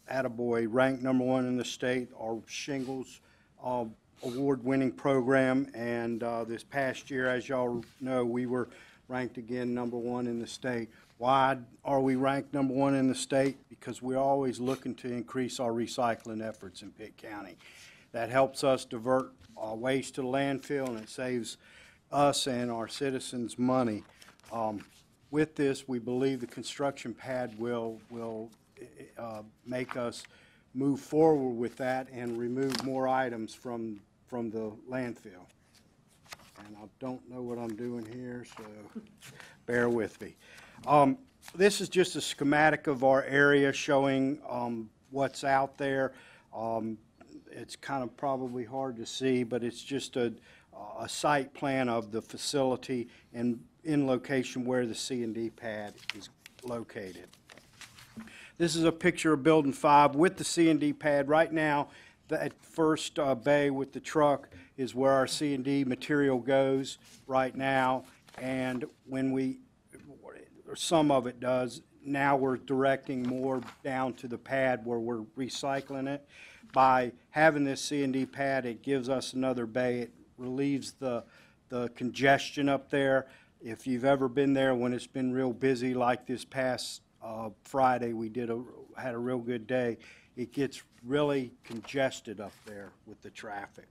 attaboy ranked #1 in the state, our shingles award-winning program, and this past year, as y'all know, we were ranked again #1 in the state. Why are we ranked #1 in the state? Because we're always looking to increase our recycling efforts in Pitt County. That helps us divert waste to the landfill, and it saves us and our citizens money. With this, we believe the construction pad will make us move forward with that and remove more items from the landfill. And I don't know what I'm doing here, so bear with me. This is just a schematic of our area showing what's out there. It's kind of probably hard to see, but it's just a site plan of the facility and in location where the C&D pad is located. This is a picture of Building 5 with the C&D pad. Right now, that first bay with the truck is where our C&D material goes right now, and some of it does. Now we're directing more down to the pad where we're recycling it. By having this C&D pad, it gives us another bay. It relieves the congestion up there. If you've ever been there when it's been real busy, like this past Friday, we had a real good day. It gets really congested up there with the traffic.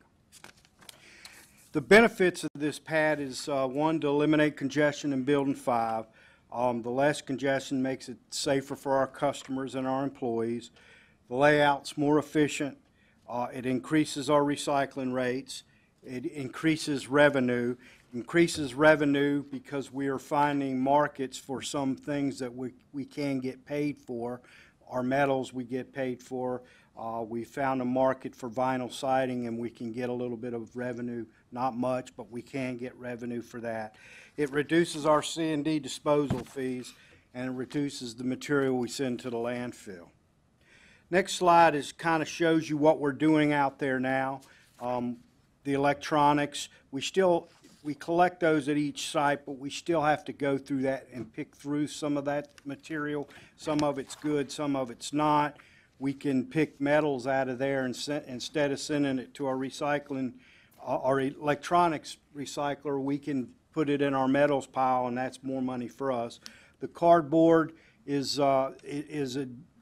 The benefits of this pad is, one, to eliminate congestion in Building 5. The less congestion makes it safer for our customers and our employees. The layout's more efficient. It increases our recycling rates. It increases revenue. Increases revenue because we are finding markets for some things that we can get paid for. Our metals we get paid for. We found a market for vinyl siding, and we can get a little bit of revenue. Not much, but we can get revenue for that. It reduces our C&D disposal fees, and it reduces the material we send to the landfill. Next slide kind of shows you what we're doing out there now. The electronics, we still we collect those at each site, but we still have to go through that and pick through some of that material. Some of it's good, some of it's not. We can pick metals out of there and instead of sending it to our recycling, our electronics recycler, we can put it in our metals pile, and that's more money for us. The cardboard is a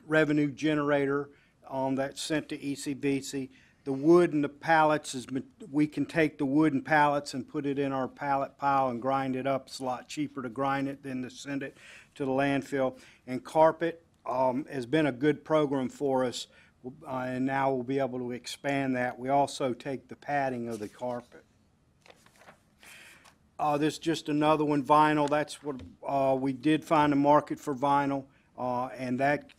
revenue generator that's sent to ECBC. The wood and the pallets we can take the wood and pallets and put it in our pallet pile and grind it up. It's a lot cheaper to grind it than to send it to the landfill. And carpet has been a good program for us, and now we'll be able to expand that. We also take the padding of the carpet. This is just another one, vinyl. That's what we did find a market for vinyl, and that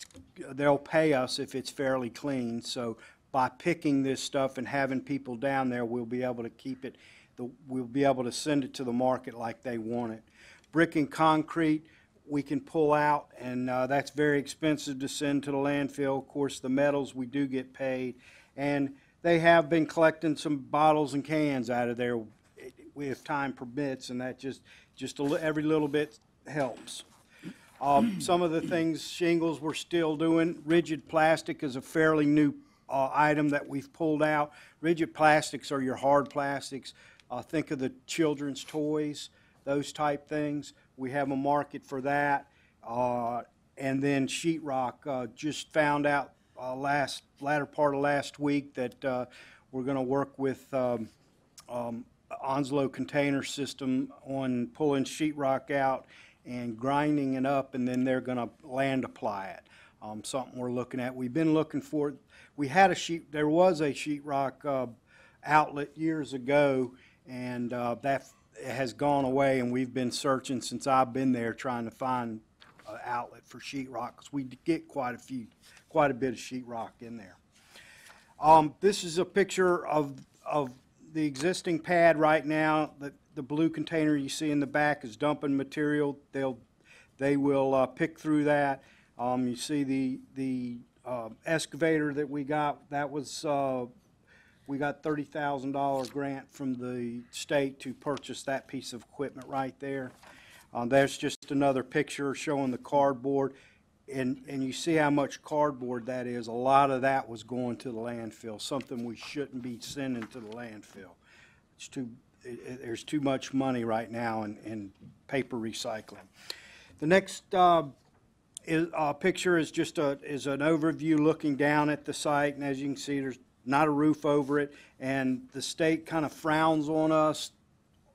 they'll pay us if it's fairly clean. So by picking this stuff and having people down there, we'll be able to keep it. We'll be able to send it to the market like they want it. Brick and concrete we can pull out, and that's very expensive to send to the landfill. Of course, the metals we do get paid, and they have been collecting some bottles and cans out of there if time permits, and that just every little bit helps. Some of the things, shingles we're still doing. Rigid plastic is a fairly new item that we've pulled out. Rigid plastics are your hard plastics. Think of the children's toys, those type things. We have a market for that. And then sheetrock, just found out latter part of last week that we're going to work with Onslow Container System on pulling sheetrock out and grinding it up, and then they're going to land apply it. Something we're looking at. We've been looking for. There was a sheetrock outlet years ago, and that has gone away, and we've been searching since I've been there trying to find an outlet for sheetrock, because we get quite a bit of sheetrock in there. This is a picture of the existing pad right now. The blue container you see in the back is dumping material. They will pick through that. You see the excavator that we got. That was we got $30,000 grant from the state to purchase that piece of equipment right there. There's just another picture showing the cardboard, and you see how much cardboard that is. A lot of that was going to the landfill, something we shouldn't be sending to the landfill. There's too much money right now in paper recycling. The next picture is just an overview looking down at the site, and as you can see, there's not a roof over it, and the state kind of frowns on us.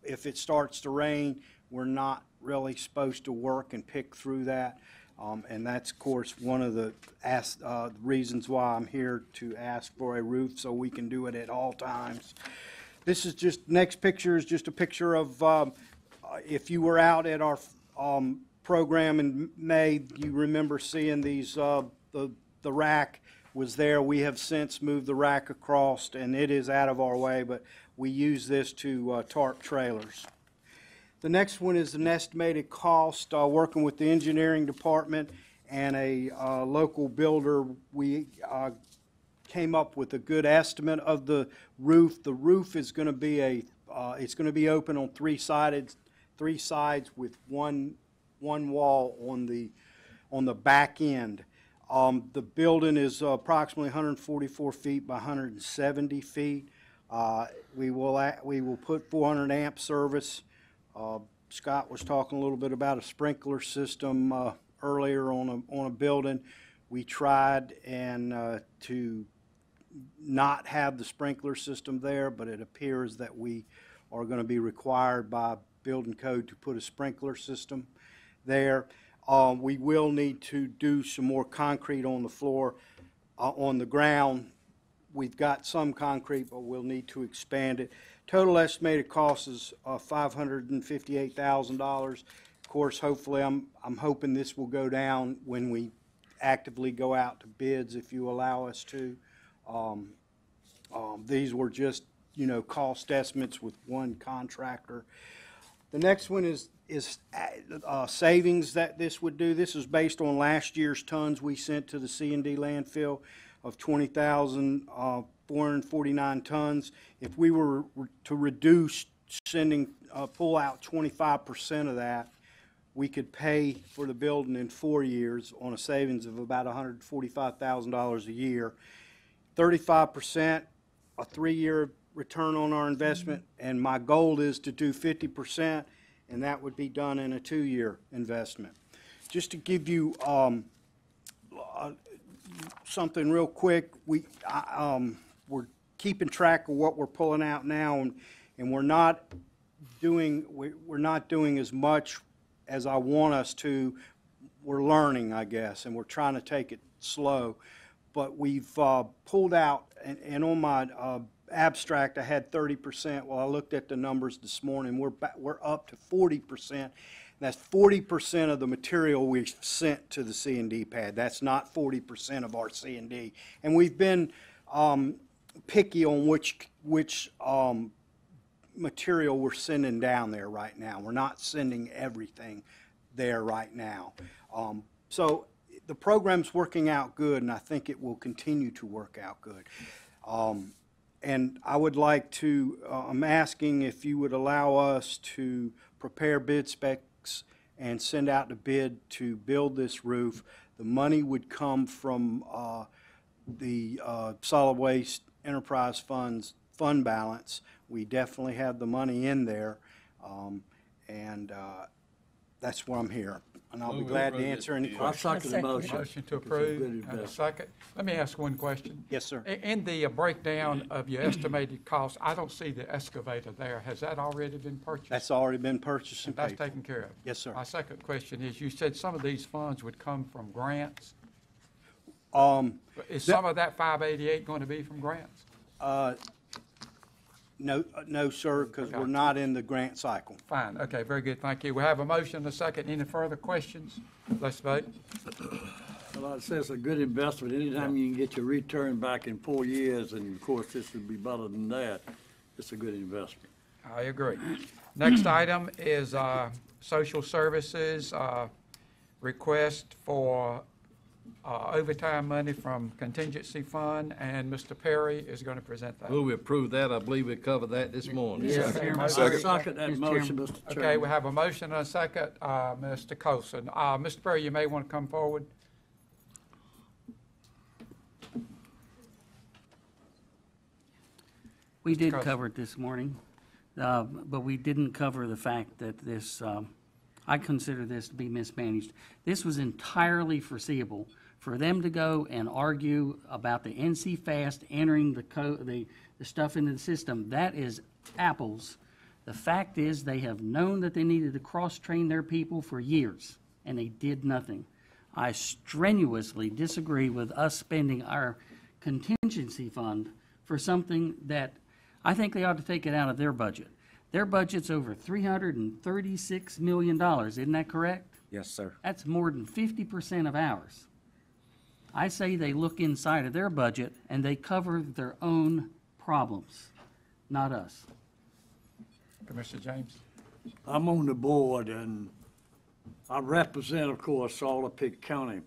If it starts to rain, we're not really supposed to work and pick through that, and that's, of course, one of the reasons why I'm here to ask for a roof, so we can do it at all times. This is just, next picture is just a picture of, if you were out at our program in May, you remember seeing these, the rack was there. We have since moved the rack across, and it is out of our way, but we use this to tarp trailers. The next one is an estimated cost. Working with the engineering department and a local builder, we came up with a good estimate of the roof. The roof is going to be it's going to be open on three sides with one wall on the back end. The building is approximately 144 feet by 170 feet. We will put 400 amp service. Scott was talking a little bit about a sprinkler system earlier on a building. We tried to not have the sprinkler system there, but it appears that we are going to be required by building code to put a sprinkler system there. We will need to do some more concrete on the floor. On the ground, we've got some concrete, but we'll need to expand it. Total estimated cost is $558,000. Of course, hopefully, I'm hoping this will go down when we actively go out to bids, if you allow us to. These were just, cost estimates with one contractor. The next one is savings that this would do. This is based on last year's tons we sent to the C&D landfill of 20,449 tons. If we were to reduce pull out 25% of that, we could pay for the building in 4 years on a savings of about $145,000 a year. 35%, a 3-year return on our investment, and my goal is to do 50%, and that would be done in a 2-year investment. Just to give you something real quick, we're keeping track of what we're pulling out now, and we're not doing as much as I want us to. We're learning, I guess, and we're trying to take it slow. But we've pulled out, and on my abstract I had 30%. Well, I looked at the numbers this morning. We're up to 40%. That's 40% of the material we've sent to the C&D pad. That's not 40% of our C&D. And we've been picky on which material we're sending down there right now. We're not sending everything there right now. So the program's working out good, and I think it will continue to work out good. And I would like to, I'm asking if you would allow us to prepare bid specs and send out the bid to build this roof. The money would come from the Solid Waste Enterprise fund balance. We definitely have the money in there, and that's why I'm here. And I'll be glad to answer any questions. I second the motion. Motion to approve, and a second. Let me ask one question. Yes, sir. In the breakdown of your estimated cost, I don't see the excavator there. Has that already been purchased? That's already been purchased and That's paid for. taken care of? Yes, sir. My second question is, you said some of these funds would come from grants. Is some of that 588 going to be from grants? No, sir, because we're not in the grant cycle. Fine, okay, very good, thank you. We have a motion and a second. Any further questions? Let's vote. Well, I'd say it's a good investment. Anytime you can get your return back in 4 years, and of course, this would be better than that, it's a good investment. I agree. Next item is social services, request for overtime money from contingency fund, and Mr. Perry is going to present that. Will we approve that? I believe we covered that this morning. Yes, I second that motion, Mr. Chairman. Okay, we have a motion and a second, Mr. Colson. Mr. Perry, you may want to come forward. We did cover it this morning, but we didn't cover the fact that this, I consider this to be mismanaged. This was entirely foreseeable. For them to go and argue about the NC Fast entering the stuff into the system, that is apples. The fact is they have known that they needed to cross-train their people for years, and they did nothing. I strenuously disagree with us spending our contingency fund for something that I think they ought to take it out of their budget. Their budget's over $336 million, isn't that correct? Yes, sir. That's more than 50% of ours. I say they look inside of their budget and they cover their own problems, not us. Commissioner James? I'm on the board, and I represent, of course, all of Pitt County.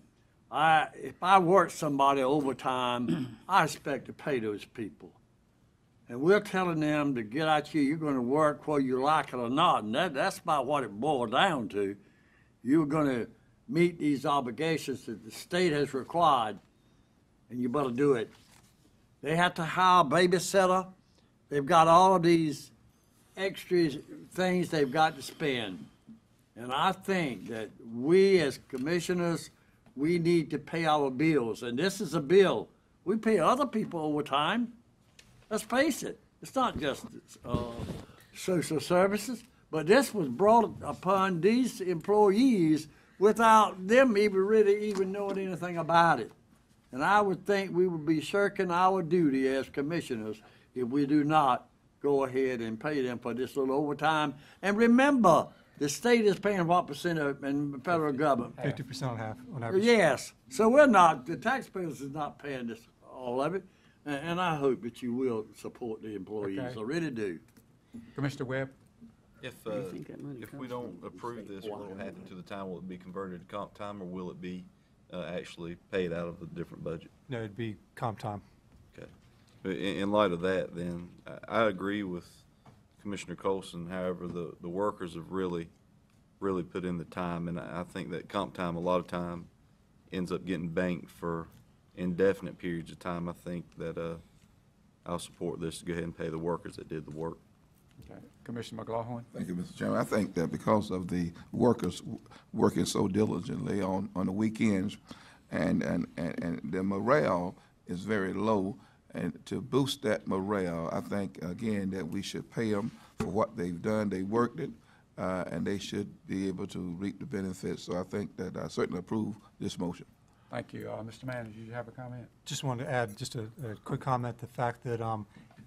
If I work somebody overtime, I expect to pay those people. And we're telling them to get out here, you're going to work whether you like it or not, and that's about what it boils down to. You're going to meet these obligations that the state has required, and you better do it. They have to hire a babysitter. They've got all of these extra things they've got to spend. And I think that we as commissioners, we need to pay our bills. And this is a bill. We pay other people overtime. Let's face it. It's not just social services, but this was brought upon these employees without them really knowing anything about it. And I would think we would be shirking our duty as commissioners if we do not go ahead and pay them for this little overtime. And remember, the state is paying what percent in the federal government? 50% half on average. Yes. So we're not, the taxpayers is not paying this, all of it. And I hope that you will support the employees. Okay. I really do. Commissioner Webb? If we don't approve this, what will happen to the time? Will it be converted to comp time, or will it be actually paid out of a different budget? No, it'd be comp time. Okay. But in light of that, then, I agree with Commissioner Colson. However, the workers have really put in the time, and I think that comp time, a lot of time, ends up getting banked for indefinite periods of time. I think that I'll support this to go ahead and pay the workers that did the work. Okay. Commissioner McLaughlin? Thank you, Mr. Chairman. I think that because of the workers working so diligently on the weekends, and the morale is very low, and to boost that morale, I think, again, that we should pay them for what they've done. They worked it, and they should be able to reap the benefits. So I think that I certainly approve this motion. Thank you. Mr. Manager, you have a comment? Just wanted to add just a quick comment, the fact that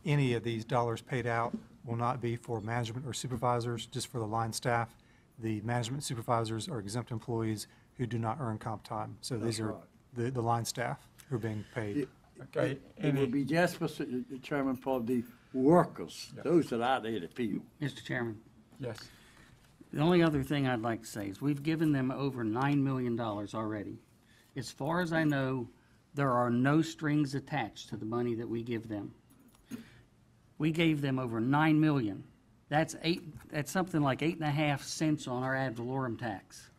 any of these dollars paid out will not be for management or supervisors, just for the line staff. The management supervisors are exempt employees who do not earn comp time. So these are the line staff who are being paid. Okay. It would be just, Mr. Chairman, for the workers, those that are out there in the field. Mr. Chairman, Yes. the only other thing I'd like to say is we've given them over $9 million already. As far as I know, there are no strings attached to the money that we give them. We gave them over $9 million. That's something like 8.5 cents on our ad valorem tax.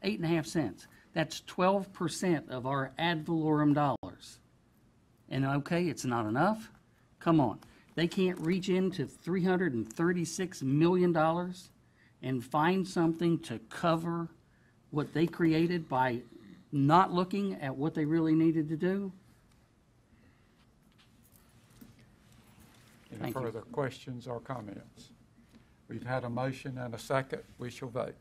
8.5 cents. That's 12% of our ad valorem dollars. And okay, it's not enough. Come on. They can't reach into $336 million and find something to cover what they created by not looking at what they really needed to do? Any Thank you. further questions or comments? We've had a motion and a second. We shall vote.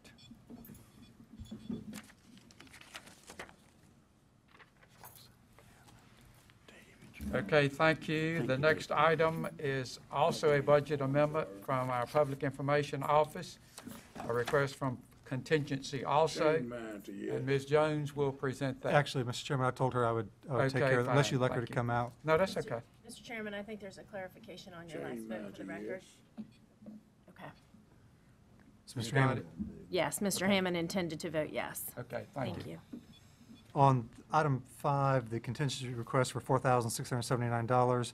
Okay, thank you. The next item is also a budget amendment from our Public Information Office, a request from contingency also, and Ms. Jones will present that. Actually, Mr. Chairman, I told her I would take care of it, unless you'd like her to come out. No, that's okay. Mr. Chairman, I think there's a clarification on your last vote for the record. Okay. Mr. Hammond? Yes, Mr. Hammond intended to vote yes. Okay, thank you. On item 5, the contingency request for $4,679,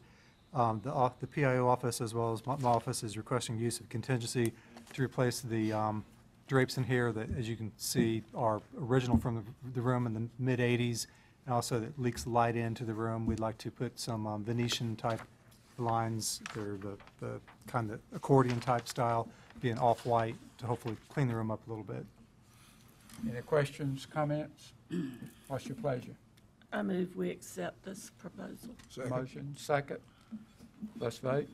the PIO office as well as my office is requesting use of contingency to replace the drapes in here that, as you can see, are original from the room in the mid-'80s, and also that leaks light into the room. We'd like to put some Venetian-type blinds. They're the kind of accordion-type style, being off-white, to hopefully clean the room up a little bit. Any questions, comments? What's your pleasure? I move we accept this proposal. Motion, second. Let's vote.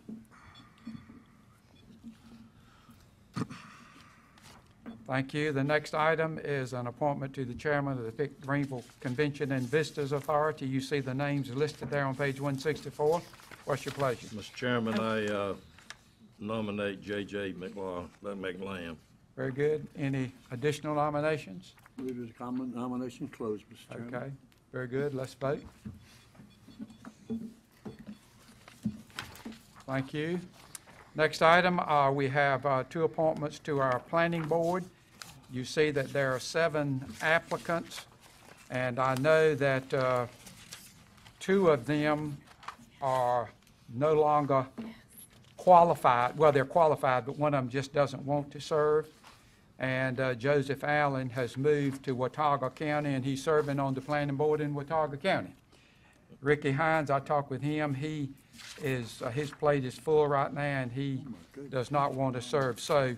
Thank you. The next item is an appointment to the chairman of the Pitt Greenville Convention and Visitors Authority. You see the names listed there on page 164. What's your pleasure? Mr. Chairman, I nominate J.J. McLam. Very good. Any additional nominations? Move the nomination closed, Mr. Chairman. Okay, very good. Let's vote. Thank you. Next item, we have 2 appointments to our planning board. You see that there are 7 applicants, and I know that 2 of them are no longer qualified. Well, they're qualified, but one of them just doesn't want to serve. And Joseph Allen has moved to Watauga County, and he's serving on the planning board in Watauga County. Ricky Hines, I talked with him. He is his plate is full right now, and he does not want to serve. So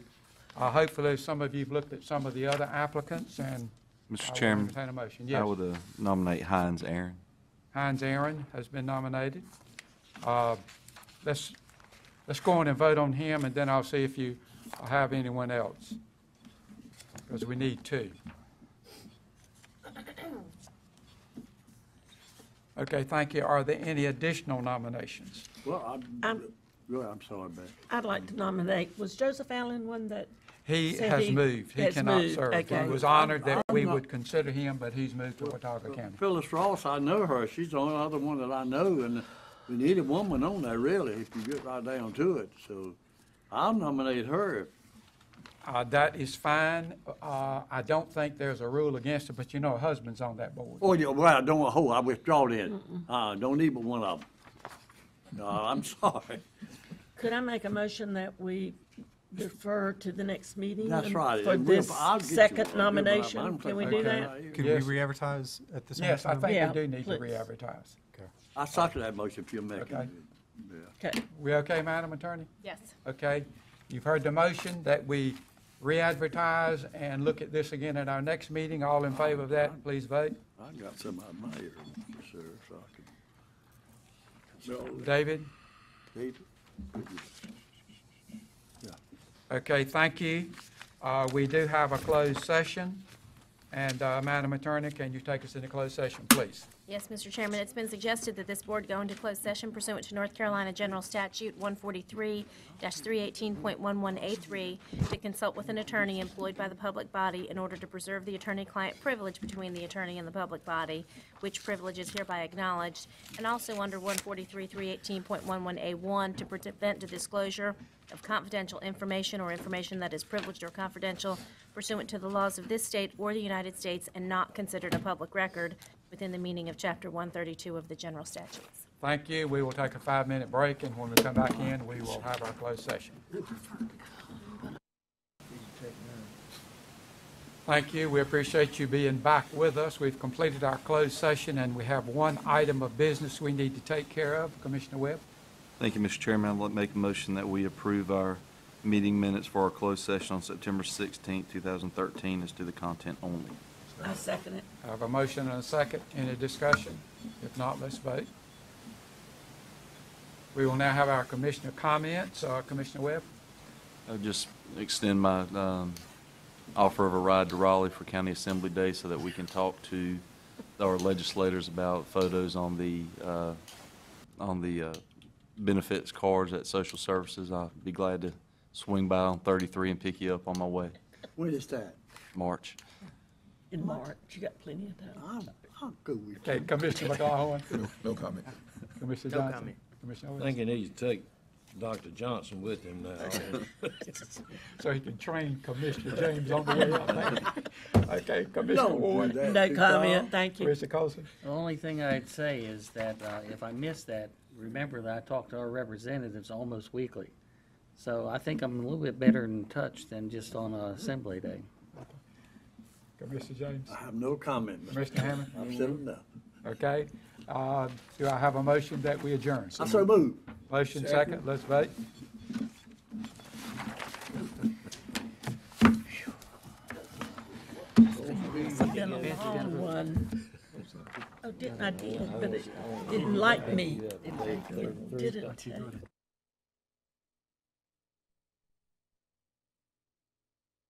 hopefully some of you have looked at some of the other applicants, and Mr. Chairman, entertain a motion. Yes. I would nominate Hines Aaron. Hines Aaron has been nominated. Let's go on and vote on him, and then I'll see if you have anyone else, because we need 2. Okay, thank you. Are there any additional nominations? Well, I'm sorry, Beth. I'd like to nominate, was Joseph Allen one that? He said has moved. He has cannot moved? serve. Okay. He was honored that I'm we not- would consider him, but he's moved to Watauga County. Phyllis Ross, I know her. She's the only other one that I know, and we need a woman on there, really, if you get right down to it. So I'll nominate her. That is fine. I don't think there's a rule against it, but you know, her husband's on that board. Oh, yeah, well, I withdraw then. Don't need but one of them. No, I'm sorry. Could I make a motion that we defer to the next meeting? That's right. For And we'll- this I'll get you second one. But I nomination? don't Can we think- do okay. that? Can Yes. we re-advertise at this? Yes, I think Yeah, we do need to please. re-advertise. I second that motion if you'll make it. Okay. Yeah. Okay. We okay, Madam Attorney? Yes. Okay. You've heard the motion that we re-advertise and look at this again at our next meeting. All in favor of that, please vote. I got some of my ear, sir, so I can. David? David? Okay, thank you. We do have a closed session. And Madam Attorney, can you take us into closed session, please? Yes, Mr. Chairman, it's been suggested that this board go into closed session pursuant to North Carolina General Statute 143-318.11A3 to consult with an attorney employed by the public body in order to preserve the attorney-client privilege between the attorney and the public body, which privilege is hereby acknowledged, and also under 143-318.11A1 to prevent the disclosure of confidential information or information that is privileged or confidential pursuant to the laws of this state or the United States and not considered a public record within the meaning of Chapter 132 of the general statutes. Thank you. We will take a 5-minute break, and when we come back in, we will have our closed session. Thank you. We appreciate you being back with us. We've completed our closed session, and we have one item of business we need to take care of. Commissioner Webb? Thank you, Mr. Chairman. I'd like to make a motion that we approve our meeting minutes for our closed session on September 16th, 2013, as to the content only. I second it. I have a motion and a second. Any discussion? If not, let's vote. We will now have our commissioner comments. Commissioner Webb? I'll just extend my offer of a ride to Raleigh for County Assembly Day so that we can talk to our legislators about photos on the benefits cards at social services. I'll be glad to swing by on 33 and pick you up on my way. When is that? March. In March, you got plenty of time. I'll go with you. Okay, Commissioner McLaughlin? No comment. Commissioner No Johnson? comment. Commissioner I Owens? think he needs to take Dr. Johnson with him now. So he can train Commissioner James on the way out. Okay, Commissioner Don't do Ward? that. No Big comment, dog. thank you. Commissioner Colson? The only thing I'd say is that if I missed that, remember that I talk to our representatives almost weekly. So I think I'm a little bit better in touch than just on Assembly Day. Commissioner James? I have no comment, Mr. Commissioner Hammond? I've said enough. Okay. Do I have a motion that we adjourn? I so move. Motion second, let's vote. It's been a long one. Oh, I did, but it didn't like me. It didn't.